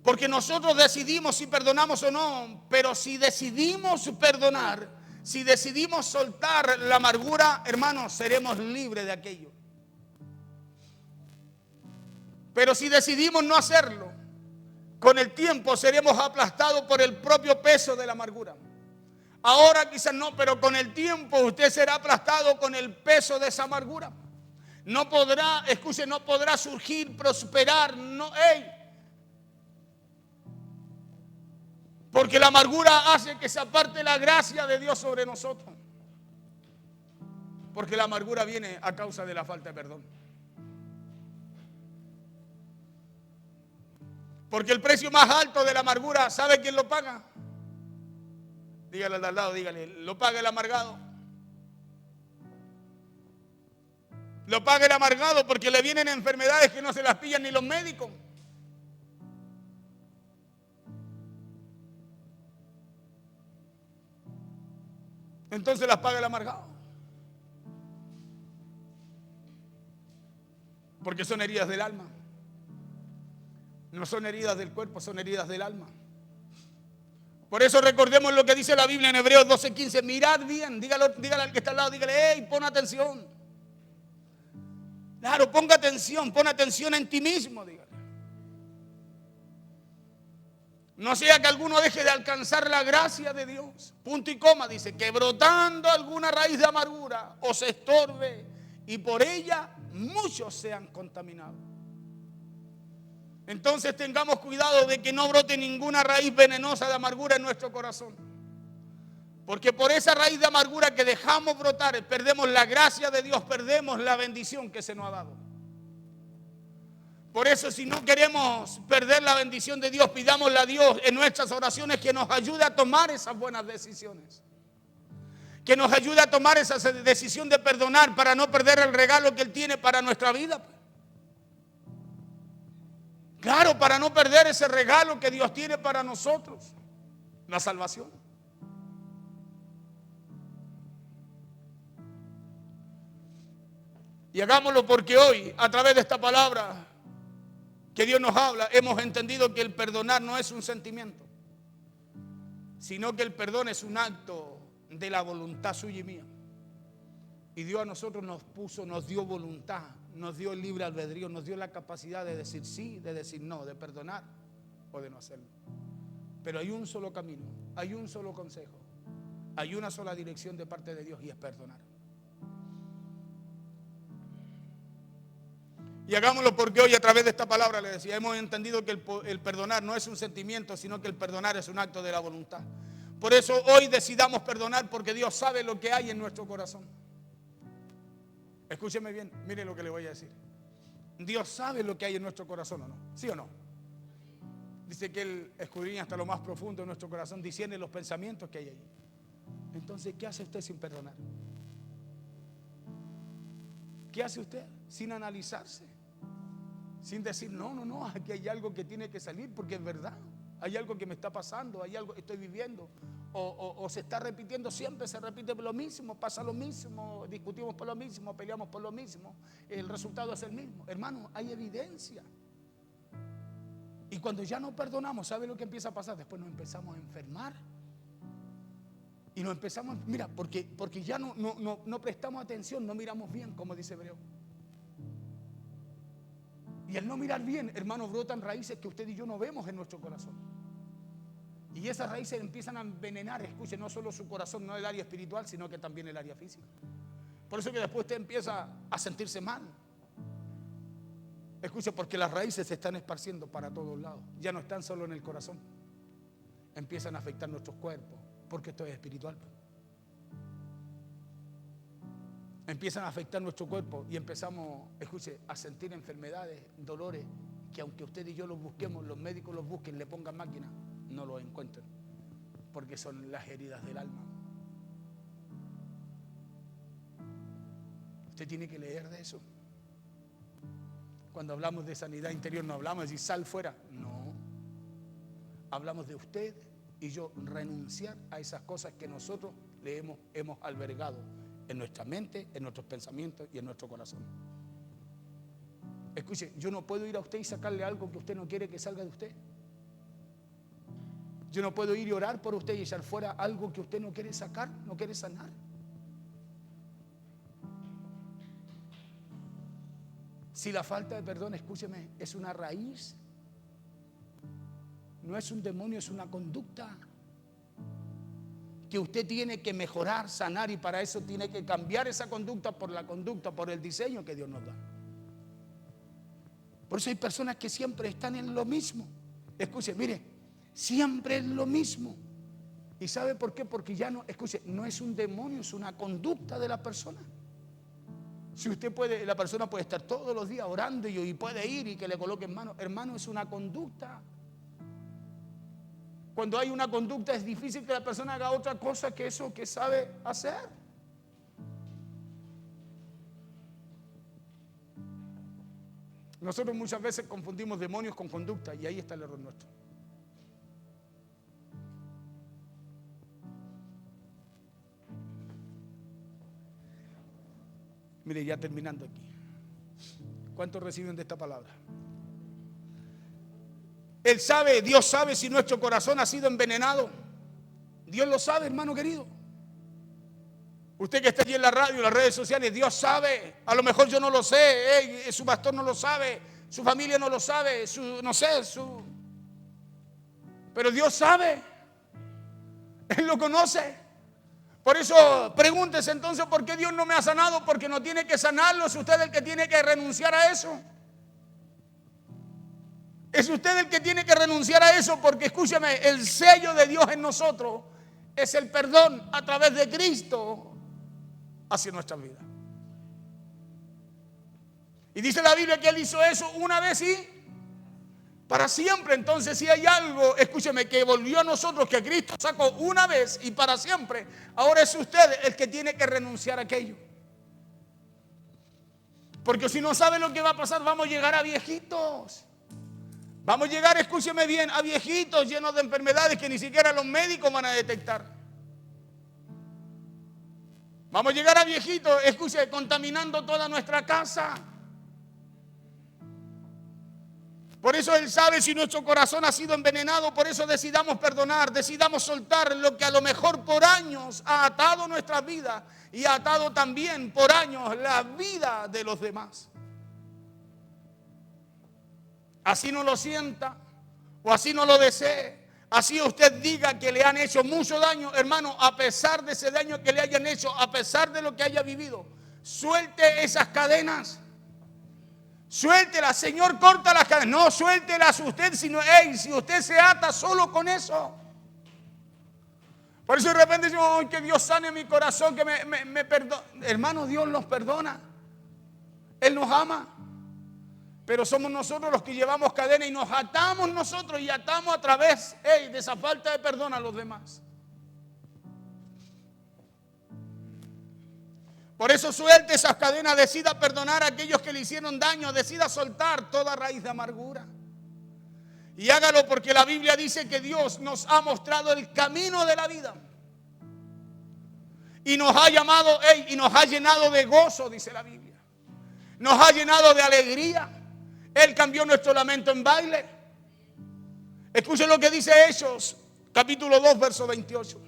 Porque nosotros decidimos si perdonamos o no, pero si decidimos perdonar, si decidimos soltar la amargura, hermanos, seremos libres de aquello. Pero si decidimos no hacerlo, con el tiempo seremos aplastados por el propio peso de la amargura. Ahora quizás no, pero con el tiempo usted será aplastado con el peso de esa amargura. No podrá, escuche, no podrá surgir, prosperar, no, porque la amargura hace que se aparte la gracia de Dios sobre nosotros. Porque la amargura viene a causa de la falta de perdón. Porque el precio más alto de la amargura, ¿sabe quién lo paga? Dígale al lado, dígale, lo paga el amargado. Lo paga el amargado porque le vienen enfermedades que no se las pillan ni los médicos. Entonces las paga el amargado. Porque son heridas del alma. No son heridas del cuerpo, son heridas del alma. Por eso recordemos lo que dice la Biblia en Hebreos 12:15. Mirad bien, dígale al que está al lado, dígale, pon atención. Claro, pon atención en ti mismo, dígale. No sea que alguno deje de alcanzar la gracia de Dios. Punto y coma, dice, que brotando alguna raíz de amargura os estorbe y por ella muchos sean contaminados. Entonces tengamos cuidado de que no brote ninguna raíz venenosa de amargura en nuestro corazón. Porque por esa raíz de amargura que dejamos brotar, perdemos la gracia de Dios, perdemos la bendición que se nos ha dado. Por eso, si no queremos perder la bendición de Dios, pidámosle a Dios en nuestras oraciones que nos ayude a tomar esas buenas decisiones. Que nos ayude a tomar esa decisión de perdonar para no perder el regalo que Él tiene para nuestra vida. Claro, para no perder ese regalo que Dios tiene para nosotros, la salvación. Y hagámoslo porque hoy, a través de esta palabra que Dios nos habla, hemos entendido que el perdonar no es un sentimiento, sino que el perdón es un acto de la voluntad suya y mía. Y Dios a nosotros nos dio voluntad, nos dio el libre albedrío, nos dio la capacidad de decir sí, de decir no, de perdonar o de no hacerlo. Pero hay un solo camino, hay un solo consejo, hay una sola dirección de parte de Dios y es perdonar. Y hagámoslo porque hoy a través de esta palabra, le decía, hemos entendido que el perdonar no es un sentimiento, sino que el perdonar es un acto de la voluntad. Por eso hoy decidamos perdonar, porque Dios sabe lo que hay en nuestro corazón. Escúcheme bien, mire lo que le voy a decir. Dios sabe lo que hay en nuestro corazón, ¿o no? ¿Sí o no? Dice que Él escudriña hasta lo más profundo de nuestro corazón, discierne los pensamientos que hay allí. Entonces, ¿qué hace usted sin perdonar? ¿Qué hace usted sin analizarse? Sin decir, no, aquí hay algo que tiene que salir porque es verdad. Hay algo que me está pasando, hay algo que estoy viviendo. O se está repitiendo, siempre se repite lo mismo, pasa lo mismo, discutimos por lo mismo, peleamos por lo mismo. El resultado es el mismo. Hermano, hay evidencia. Y cuando ya no perdonamos, ¿sabe lo que empieza a pasar? Después nos empezamos a enfermar. Y nos empezamos, mira, porque ya no prestamos atención, no miramos bien, como dice Hebreo. Y al no mirar bien, hermanos, brotan raíces que usted y yo no vemos en nuestro corazón. Y esas raíces empiezan a envenenar, escuche, no solo su corazón, no el área espiritual, sino que también el área física. Por eso que después usted empieza a sentirse mal. Escuche, porque las raíces se están esparciendo para todos lados. Ya no están solo en el corazón. Empiezan a afectar nuestros cuerpos, porque esto es espiritual. Empiezan a afectar nuestro cuerpo y empezamos, escuche, a sentir enfermedades, dolores, que aunque usted y yo los busquemos, los médicos los busquen, le pongan máquinas, no los encuentran, porque son las heridas del alma. Usted tiene que leer de eso. Cuando hablamos de sanidad interior, no hablamos de decir sal fuera, no. Hablamos de usted y yo renunciar a esas cosas que nosotros le hemos albergado en nuestra mente, en nuestros pensamientos y en nuestro corazón. Escuche, yo no puedo ir a usted y sacarle algo que usted no quiere que salga de usted. Yo no puedo ir y orar por usted y echar fuera algo que usted no quiere sacar, no quiere sanar. Si la falta de perdón, escúcheme, es una raíz, no es un demonio, es una conducta que usted tiene que mejorar, sanar, y para eso tiene que cambiar esa conducta, por el diseño que Dios nos da. Por eso hay personas que siempre están en lo mismo. Escuche, mire, siempre es lo mismo. ¿Y sabe por qué? Porque ya no, escuche, no es un demonio, es una conducta de la persona. Si usted puede, la persona puede estar todos los días orando y puede ir y que le coloquen mano. Hermano, es una conducta. Cuando hay una conducta es difícil que la persona haga otra cosa que eso que sabe hacer. Nosotros muchas veces confundimos demonios con conducta y ahí está el error nuestro. Mire, ya terminando aquí. ¿Cuántos reciben de esta palabra? Él sabe, Dios sabe si nuestro corazón ha sido envenenado. Dios lo sabe, hermano querido. Usted que está aquí en la radio, en las redes sociales, Dios sabe. A lo mejor yo no lo sé, su pastor no lo sabe, su familia no lo sabe, pero Dios sabe. Él lo conoce. Por eso pregúntese entonces por qué Dios no me ha sanado, porque no tiene que sanarlo, es usted el que tiene que renunciar a eso. Es usted el que tiene que renunciar a eso, porque escúcheme, el sello de Dios en nosotros es el perdón a través de Cristo hacia nuestra vida. Y dice la Biblia que Él hizo eso una vez y para siempre. Entonces, si hay algo, escúcheme, que volvió a nosotros, que Cristo sacó una vez y para siempre, ahora es usted el que tiene que renunciar a aquello. Porque si no sabe lo que va a pasar, vamos a llegar a viejitos. Vamos a llegar, escúcheme bien, a viejitos llenos de enfermedades que ni siquiera los médicos van a detectar. Vamos a llegar a viejito, escuche, contaminando toda nuestra casa. Por eso Él sabe si nuestro corazón ha sido envenenado. Por eso decidamos perdonar, decidamos soltar lo que a lo mejor por años ha atado nuestra vida y ha atado también por años la vida de los demás. Así no lo sienta o así no lo desee. Así usted diga que le han hecho mucho daño, hermano, a pesar de ese daño que le hayan hecho, a pesar de lo que haya vivido, suelte esas cadenas. Suéltelas, Señor, corta las cadenas. No, suéltelas usted, sino, si usted se ata solo con eso. Por eso de repente digo, que Dios sane mi corazón, que me perdone. Hermano, Dios nos perdona. Él nos ama. Pero somos nosotros los que llevamos cadena y nos atamos nosotros y atamos a través de esa falta de perdón a los demás. Por eso suelte esas cadenas, decida perdonar a aquellos que le hicieron daño, decida soltar toda raíz de amargura. Y hágalo porque la Biblia dice que Dios nos ha mostrado el camino de la vida. Y nos ha llamado, y nos ha llenado de gozo, dice la Biblia. Nos ha llenado de alegría. Él cambió nuestro lamento en baile. Escuchen lo que dice Hechos, capítulo 2, verso 28.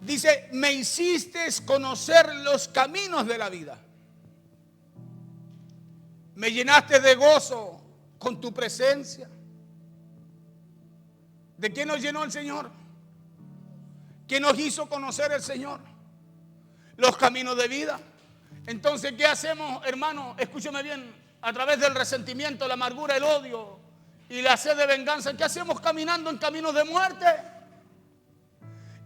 Dice, me hiciste conocer los caminos de la vida. Me llenaste de gozo con tu presencia. ¿De qué nos llenó el Señor? ¿Qué nos hizo conocer el Señor? Los caminos de vida. Entonces, ¿qué hacemos, hermano? Escúchame bien, a través del resentimiento, la amargura, el odio y la sed de venganza. ¿Qué hacemos caminando en caminos de muerte?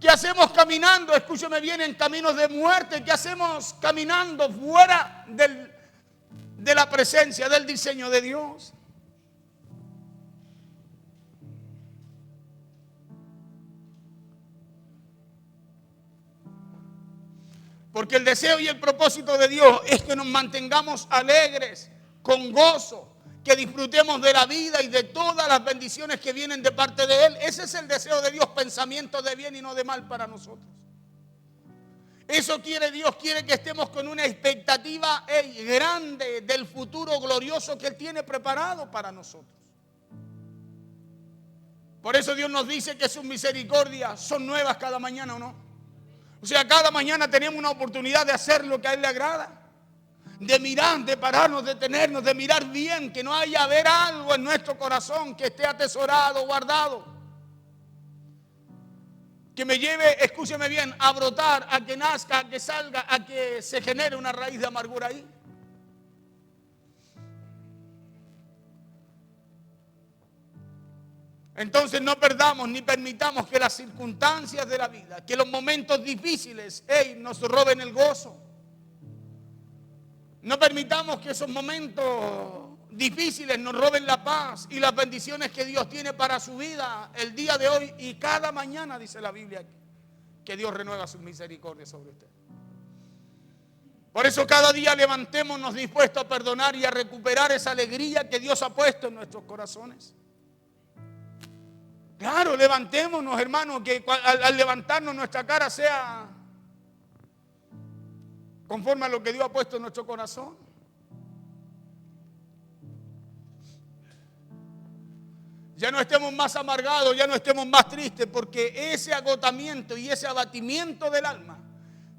¿Qué hacemos caminando, escúcheme bien, en caminos de muerte? ¿Qué hacemos caminando fuera de la presencia, del diseño de Dios? Porque el deseo y el propósito de Dios es que nos mantengamos alegres, con gozo, que disfrutemos de la vida y de todas las bendiciones que vienen de parte de Él. Ese es el deseo de Dios, pensamiento de bien y no de mal para nosotros. Eso quiere Dios, quiere que estemos con una expectativa grande del futuro glorioso que Él tiene preparado para nosotros. Por eso Dios nos dice que sus misericordias son nuevas cada mañana, ¿o no? O sea, cada mañana tenemos una oportunidad de hacer lo que a Él le agrada. De mirar, de pararnos, de detenernos, de mirar bien, que no haya haber algo en nuestro corazón que esté atesorado, guardado. Que me lleve, escúcheme bien, a brotar, a que nazca, a que salga, a que se genere una raíz de amargura ahí. Entonces no perdamos ni permitamos que las circunstancias de la vida, que los momentos difíciles, nos roben el gozo. No permitamos que esos momentos difíciles nos roben la paz y las bendiciones que Dios tiene para su vida el día de hoy y cada mañana, dice la Biblia, que Dios renueva sus misericordias sobre usted. Por eso cada día levantémonos dispuestos a perdonar y a recuperar esa alegría que Dios ha puesto en nuestros corazones. Claro, levantémonos, hermano, que al levantarnos nuestra cara sea conforme a lo que Dios ha puesto en nuestro corazón. Ya no estemos más amargados, ya no estemos más tristes, porque ese agotamiento y ese abatimiento del alma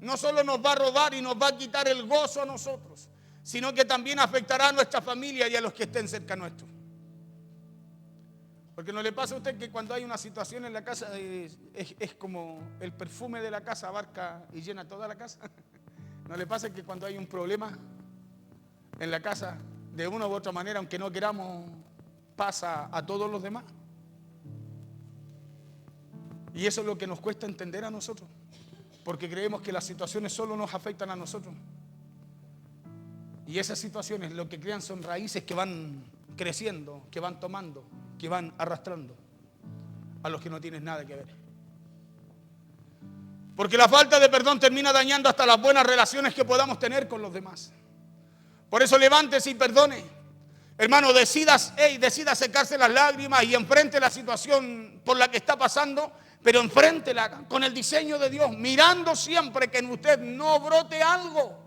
no solo nos va a robar y nos va a quitar el gozo a nosotros, sino que también afectará a nuestra familia y a los que estén cerca nuestro. Porque no le pasa a usted que cuando hay una situación en la casa es como el perfume de la casa abarca y llena toda la casa. ¿No le pasa que cuando hay un problema en la casa, de una u otra manera, aunque no queramos, pasa a todos los demás? Y eso es lo que nos cuesta entender a nosotros, porque creemos que las situaciones solo nos afectan a nosotros. Y esas situaciones lo que crean son raíces que van creciendo, que van tomando, que van arrastrando a los que no tienen nada que ver. Porque la falta de perdón termina dañando hasta las buenas relaciones que podamos tener con los demás. Por eso levántese y perdone. Hermano, decida secarse las lágrimas y enfrente la situación por la que está pasando, pero enfréntela con el diseño de Dios, mirando siempre que en usted no brote algo,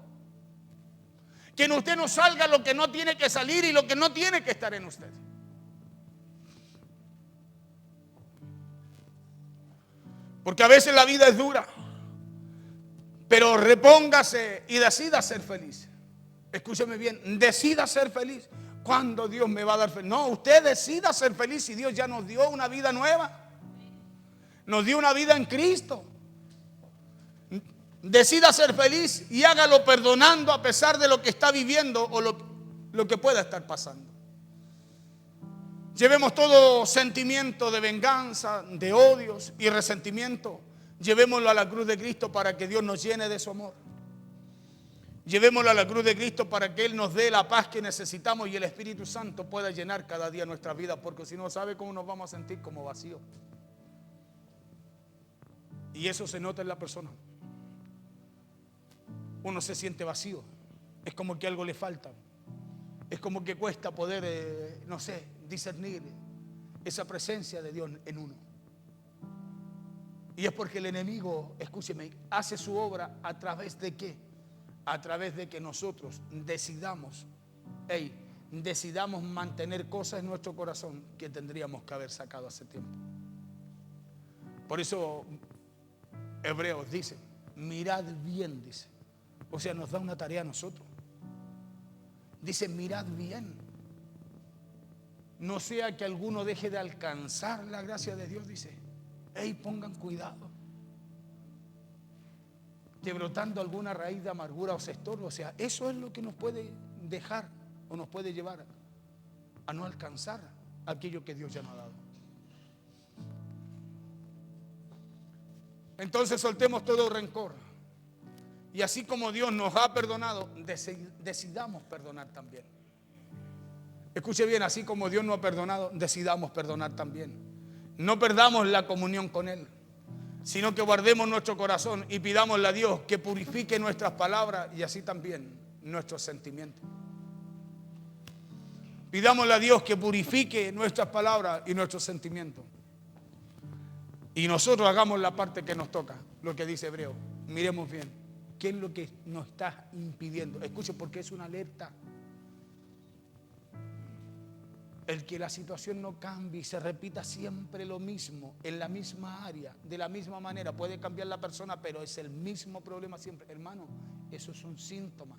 que en usted no salga lo que no tiene que salir y lo que no tiene que estar en usted. Porque a veces la vida es dura, pero repóngase y decida ser feliz. Escúcheme bien, decida ser feliz. ¿Cuándo Dios me va a dar feliz? No, usted decida ser feliz y Dios ya nos dio una vida nueva. Nos dio una vida en Cristo. Decida ser feliz y hágalo perdonando a pesar de lo que está viviendo o lo que pueda estar pasando. Llevemos todo sentimiento de venganza, de odios y resentimiento. Llevémoslo a la cruz de Cristo para que Dios nos llene de su amor. Llevémoslo a la cruz de Cristo para que Él nos dé la paz que necesitamos y el Espíritu Santo pueda llenar cada día nuestra vida, porque si no, ¿sabe cómo nos vamos a sentir? Como vacíos. Y eso se nota en la persona. Uno se siente vacío. Es como que algo le falta. Es como que cuesta poder, discernir esa presencia de Dios en uno. Y es porque el enemigo, escúcheme, hace su obra a través de ¿qué? A través de que nosotros decidamos mantener cosas en nuestro corazón que tendríamos que haber sacado hace tiempo. Por eso Hebreos dice, mirad bien, dice. O sea, nos da una tarea a nosotros. Dice, mirad bien. No sea que alguno deje de alcanzar la gracia de Dios, dice. Pongan cuidado. Que brotando alguna raíz de amargura o estorbo, o sea, eso es lo que nos puede dejar o nos puede llevar a no alcanzar aquello que Dios ya nos ha dado. Entonces soltemos todo rencor. Y así como Dios nos ha perdonado, decidamos perdonar también. Escuche bien, así como Dios nos ha perdonado, decidamos perdonar también. No perdamos la comunión con Él, sino que guardemos nuestro corazón y pidámosle a Dios que purifique nuestras palabras y así también nuestros sentimientos. Pidámosle a Dios que purifique nuestras palabras y nuestros sentimientos. Y nosotros hagamos la parte que nos toca, lo que dice Hebreo. Miremos bien, ¿qué es lo que nos está impidiendo? Escuche, porque es una alerta. El que la situación no cambie y se repita siempre lo mismo, en la misma área, de la misma manera. Puede cambiar la persona, pero es el mismo problema siempre. Hermano, eso es un síntoma.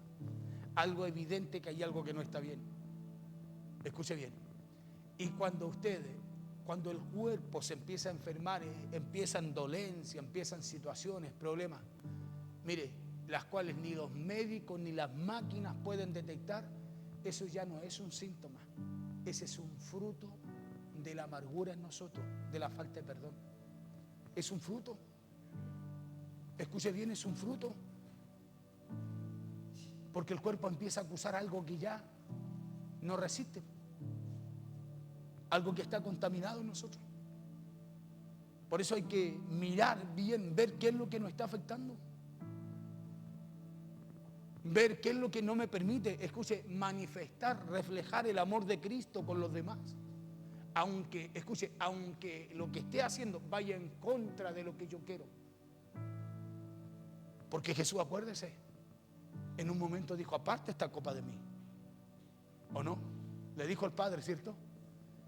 Algo evidente que hay algo que no está bien. Escuche bien. Y cuando el cuerpo se empieza a enfermar, empiezan dolencias, empiezan situaciones, problemas, mire, las cuales ni los médicos ni las máquinas pueden detectar, eso ya no es un síntoma. Ese es un fruto de la amargura en nosotros, de la falta de perdón. Es un fruto. Escuche bien, es un fruto. Porque el cuerpo empieza a acusar algo que ya no resiste. Algo que está contaminado en nosotros. Por eso hay que mirar bien, ver qué es lo que nos está afectando. Ver qué es lo que no me permite, escuche, manifestar, reflejar el amor de Cristo con los demás. Aunque lo que esté haciendo vaya en contra de lo que yo quiero. Porque Jesús, acuérdese, en un momento dijo, aparte esta copa de mí. ¿O no? Le dijo al Padre, ¿cierto?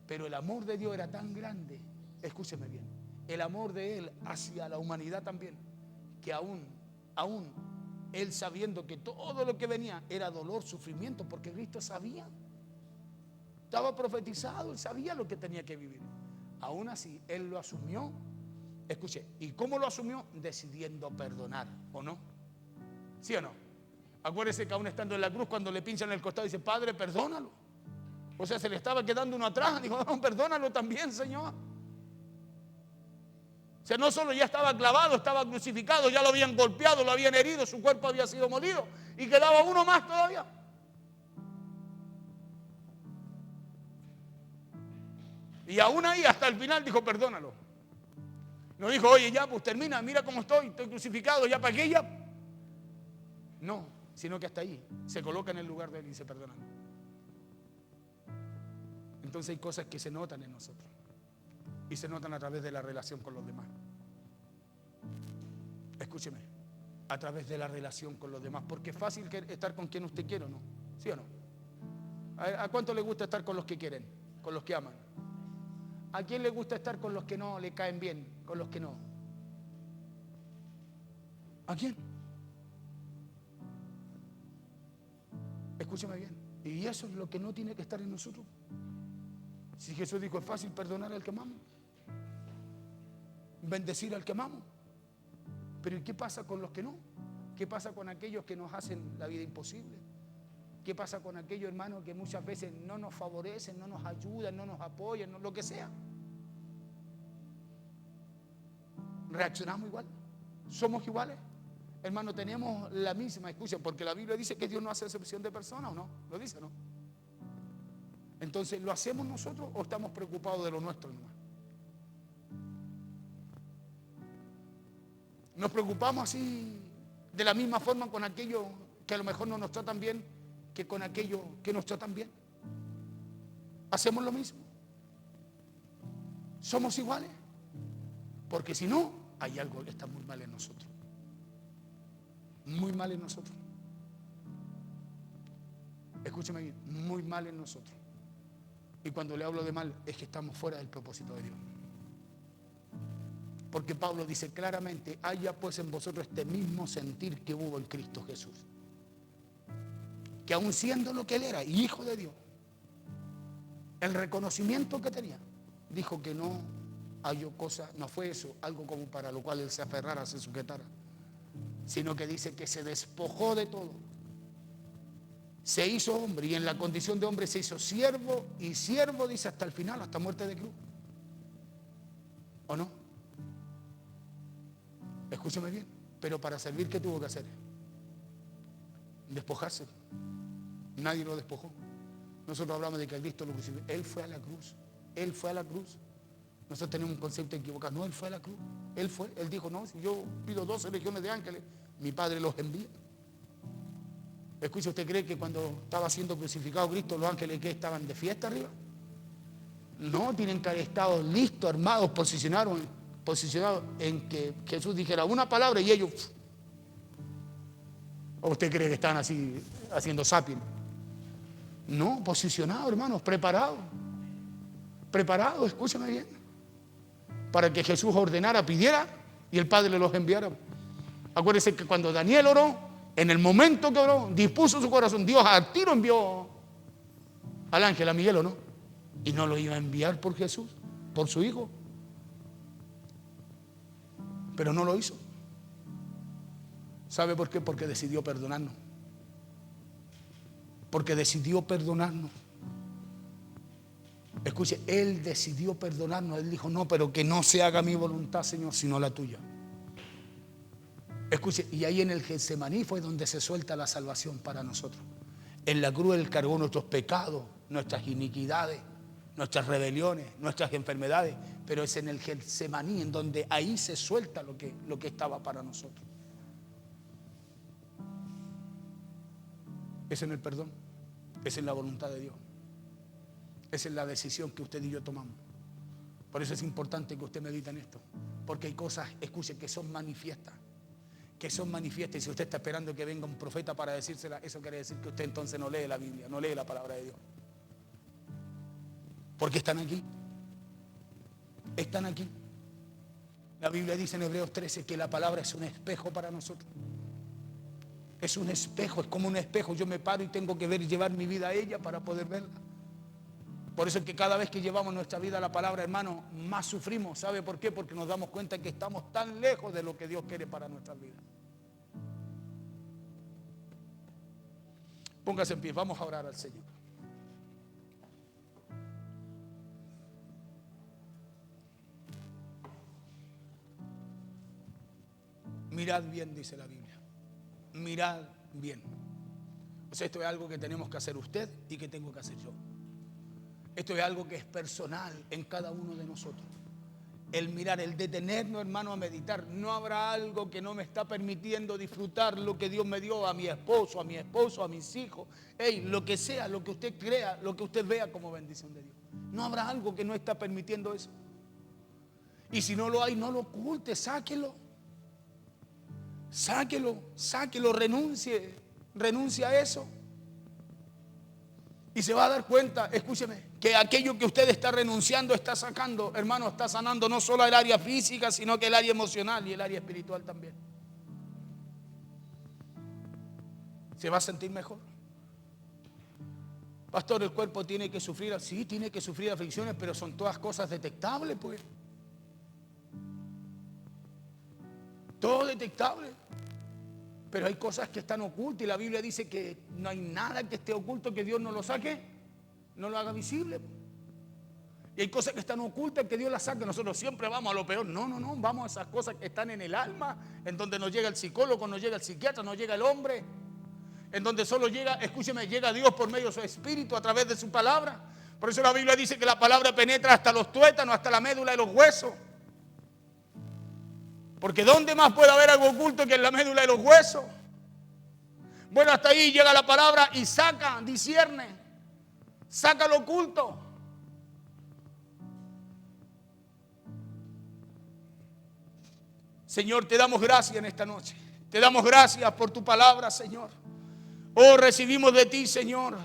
Pero el amor de Dios era tan grande, escúcheme bien, el amor de Él hacia la humanidad también, que aún Él sabiendo que todo lo que venía era dolor, sufrimiento, porque Cristo sabía, estaba profetizado, Él sabía lo que tenía que vivir. Aún así, Él lo asumió. Escuche, ¿y cómo lo asumió? Decidiendo perdonar, ¿o no? ¿Sí o no? Acuérdese que aún estando en la cruz, cuando le pinchan el costado, dice, Padre, perdónalo. O sea, se le estaba quedando uno atrás, dijo, no, perdónalo también, Señor. O sea, no solo ya estaba clavado, estaba crucificado, ya lo habían golpeado, lo habían herido, su cuerpo había sido molido y quedaba uno más todavía. Y aún ahí, hasta el final, dijo, perdónalo. No dijo, oye, ya, pues termina, mira cómo estoy crucificado, ya para qué, ya. No, sino que hasta ahí se coloca en el lugar de Él y dice, perdónalo. Entonces hay cosas que se notan en nosotros y se notan a través de la relación con los demás. Escúcheme, a través de la relación con los demás, porque es fácil estar con quien usted quiere, ¿o no? ¿Sí o no? ¿A cuánto le gusta estar con los que quieren, con los que aman? ¿A quién le gusta estar con los que no le caen bien, con los que no? ¿A quién? Escúchame bien. Y eso es lo que no tiene que estar en nosotros. Si Jesús dijo, es fácil perdonar al que amamos, bendecir al que amamos. Pero ¿y qué pasa con los que no? ¿Qué pasa con aquellos que nos hacen la vida imposible? ¿Qué pasa con aquellos hermanos que muchas veces no nos favorecen, no nos ayudan, no nos apoyan, lo que sea? ¿Reaccionamos igual? ¿Somos iguales? Hermano, tenemos la misma excusa, porque la Biblia dice que Dios no hace excepción de personas, ¿o no? ¿Lo dice, no? Entonces, ¿lo hacemos nosotros o estamos preocupados de lo nuestro nomás? Nos preocupamos así, de la misma forma con aquellos que a lo mejor no nos tratan bien, que con aquellos que nos tratan bien. ¿Hacemos lo mismo? ¿Somos iguales? Porque si no, hay algo que está muy mal en nosotros. Muy mal en nosotros. Escúcheme bien, muy mal en nosotros. Y cuando le hablo de mal, es que estamos fuera del propósito de Dios. Porque Pablo dice claramente, haya pues en vosotros este mismo sentir que hubo en Cristo Jesús. Que aun siendo lo que él era, hijo de Dios, el reconocimiento que tenía, dijo que no halló cosa, no fue eso, algo como para lo cual él se aferrara, se sujetara, sino que dice que se despojó de todo. Se hizo hombre y en la condición de hombre se hizo siervo, y siervo dice hasta el final, hasta muerte de cruz. ¿O no? Escúcheme bien, pero para servir, ¿qué tuvo que hacer? Despojarse. Nadie lo despojó. Nosotros hablamos de que a Cristo lo crucificó. Él fue a la cruz. Él fue a la cruz. Nosotros tenemos un concepto equivocado. No, él fue a la cruz. Él fue. Él dijo, no, si yo pido 12 legiones de ángeles, mi Padre los envía. Escucha, ¿usted cree que cuando estaba siendo crucificado Cristo, los ángeles que estaban de fiesta arriba? No, tienen que haber estado listos, armados, posicionados en que Jesús dijera una palabra y ellos... ¿O usted cree que están así haciendo zapping? No, posicionados, hermanos, preparados. Preparados, escúchame bien. Para que Jesús ordenara, pidiera y el Padre los enviara. Acuérdense que cuando Daniel oró, en el momento que oró, dispuso su corazón, Dios al tiro envió al ángel, a Miguel, ¿o no? Y no lo iba a enviar por Jesús, por su hijo. Pero no lo hizo. ¿Sabe por qué? Porque decidió perdonarnos. Porque decidió perdonarnos. Escuche, Él decidió perdonarnos. Él dijo, no, pero que no se haga mi voluntad, Señor, sino la tuya. Escuche, y ahí en el Getsemaní fue donde se suelta la salvación para nosotros. En la cruz Él cargó nuestros pecados, nuestras iniquidades, nuestras rebeliones, nuestras enfermedades. Pero es en el Getsemaní en donde ahí se suelta lo que estaba para nosotros. Es en el perdón, es en la voluntad de Dios, es en la decisión que usted y yo tomamos. Por eso es importante que usted medite en esto, porque hay cosas, escuche, que son manifiestas, y si usted está esperando que venga un profeta para decírsela, eso quiere decir que usted entonces no lee la Biblia, no lee la palabra de Dios. Porque están aquí, están aquí. La Biblia dice en Hebreos 13 que la palabra es un espejo para nosotros. Es un espejo, es como un espejo. Yo me paro y tengo que llevar mi vida a ella para poder verla. Por eso es que cada vez que llevamos nuestra vida a la palabra, hermano, más sufrimos. ¿Sabe por qué? Porque nos damos cuenta que estamos tan lejos de lo que Dios quiere para nuestras vidas. Póngase en pie, vamos a orar al Señor. Mirad bien, dice la Biblia. Mirad bien. O sea, esto es algo que tenemos que hacer usted y que tengo que hacer yo. Esto es algo que es personal en cada uno de nosotros. El mirar, el detenernos, hermano, a meditar. No habrá algo que no me está permitiendo disfrutar lo que Dios me dio a mi esposo, a mis hijos. Lo que sea, lo que usted crea, lo que usted vea como bendición de Dios. No habrá algo que no está permitiendo eso. Y si no lo hay, no lo oculte, sáquelo. sáquelo, renuncie a eso. Y se va a dar cuenta, escúcheme, que aquello que usted está renunciando, está sacando, hermano, está sanando no solo el área física, sino que el área emocional y el área espiritual también. Se va a sentir mejor. Pastor, el cuerpo tiene que sufrir, sí, tiene que sufrir aflicciones, pero son todas cosas detectables, pues. Todo detectable. Pero hay cosas que están ocultas y la Biblia dice que no hay nada que esté oculto que Dios no lo saque, no lo haga visible. Y hay cosas que están ocultas que Dios las saque. Nosotros siempre vamos a lo peor. No, vamos a esas cosas que están en el alma, en donde nos llega el psicólogo, nos llega el psiquiatra, nos llega el hombre, en donde solo llega, escúcheme, llega Dios por medio de su espíritu a través de su palabra. Por eso la Biblia dice que la palabra penetra hasta los tuétanos, hasta la médula de los huesos. Porque ¿dónde más puede haber algo oculto que en la médula de los huesos? Bueno, hasta ahí llega la palabra y saca, discierne, saca lo oculto. Señor, te damos gracias en esta noche. Te damos gracias por tu palabra, Señor. Oh, recibimos de ti, Señor.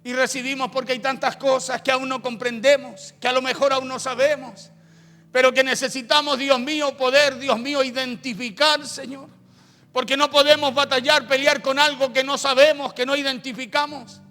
Y recibimos porque hay tantas cosas que aún no comprendemos, que a lo mejor aún no sabemos, pero que necesitamos, Dios mío, poder, Dios mío, identificar, Señor. Porque no podemos batallar, pelear con algo que no sabemos, que no identificamos.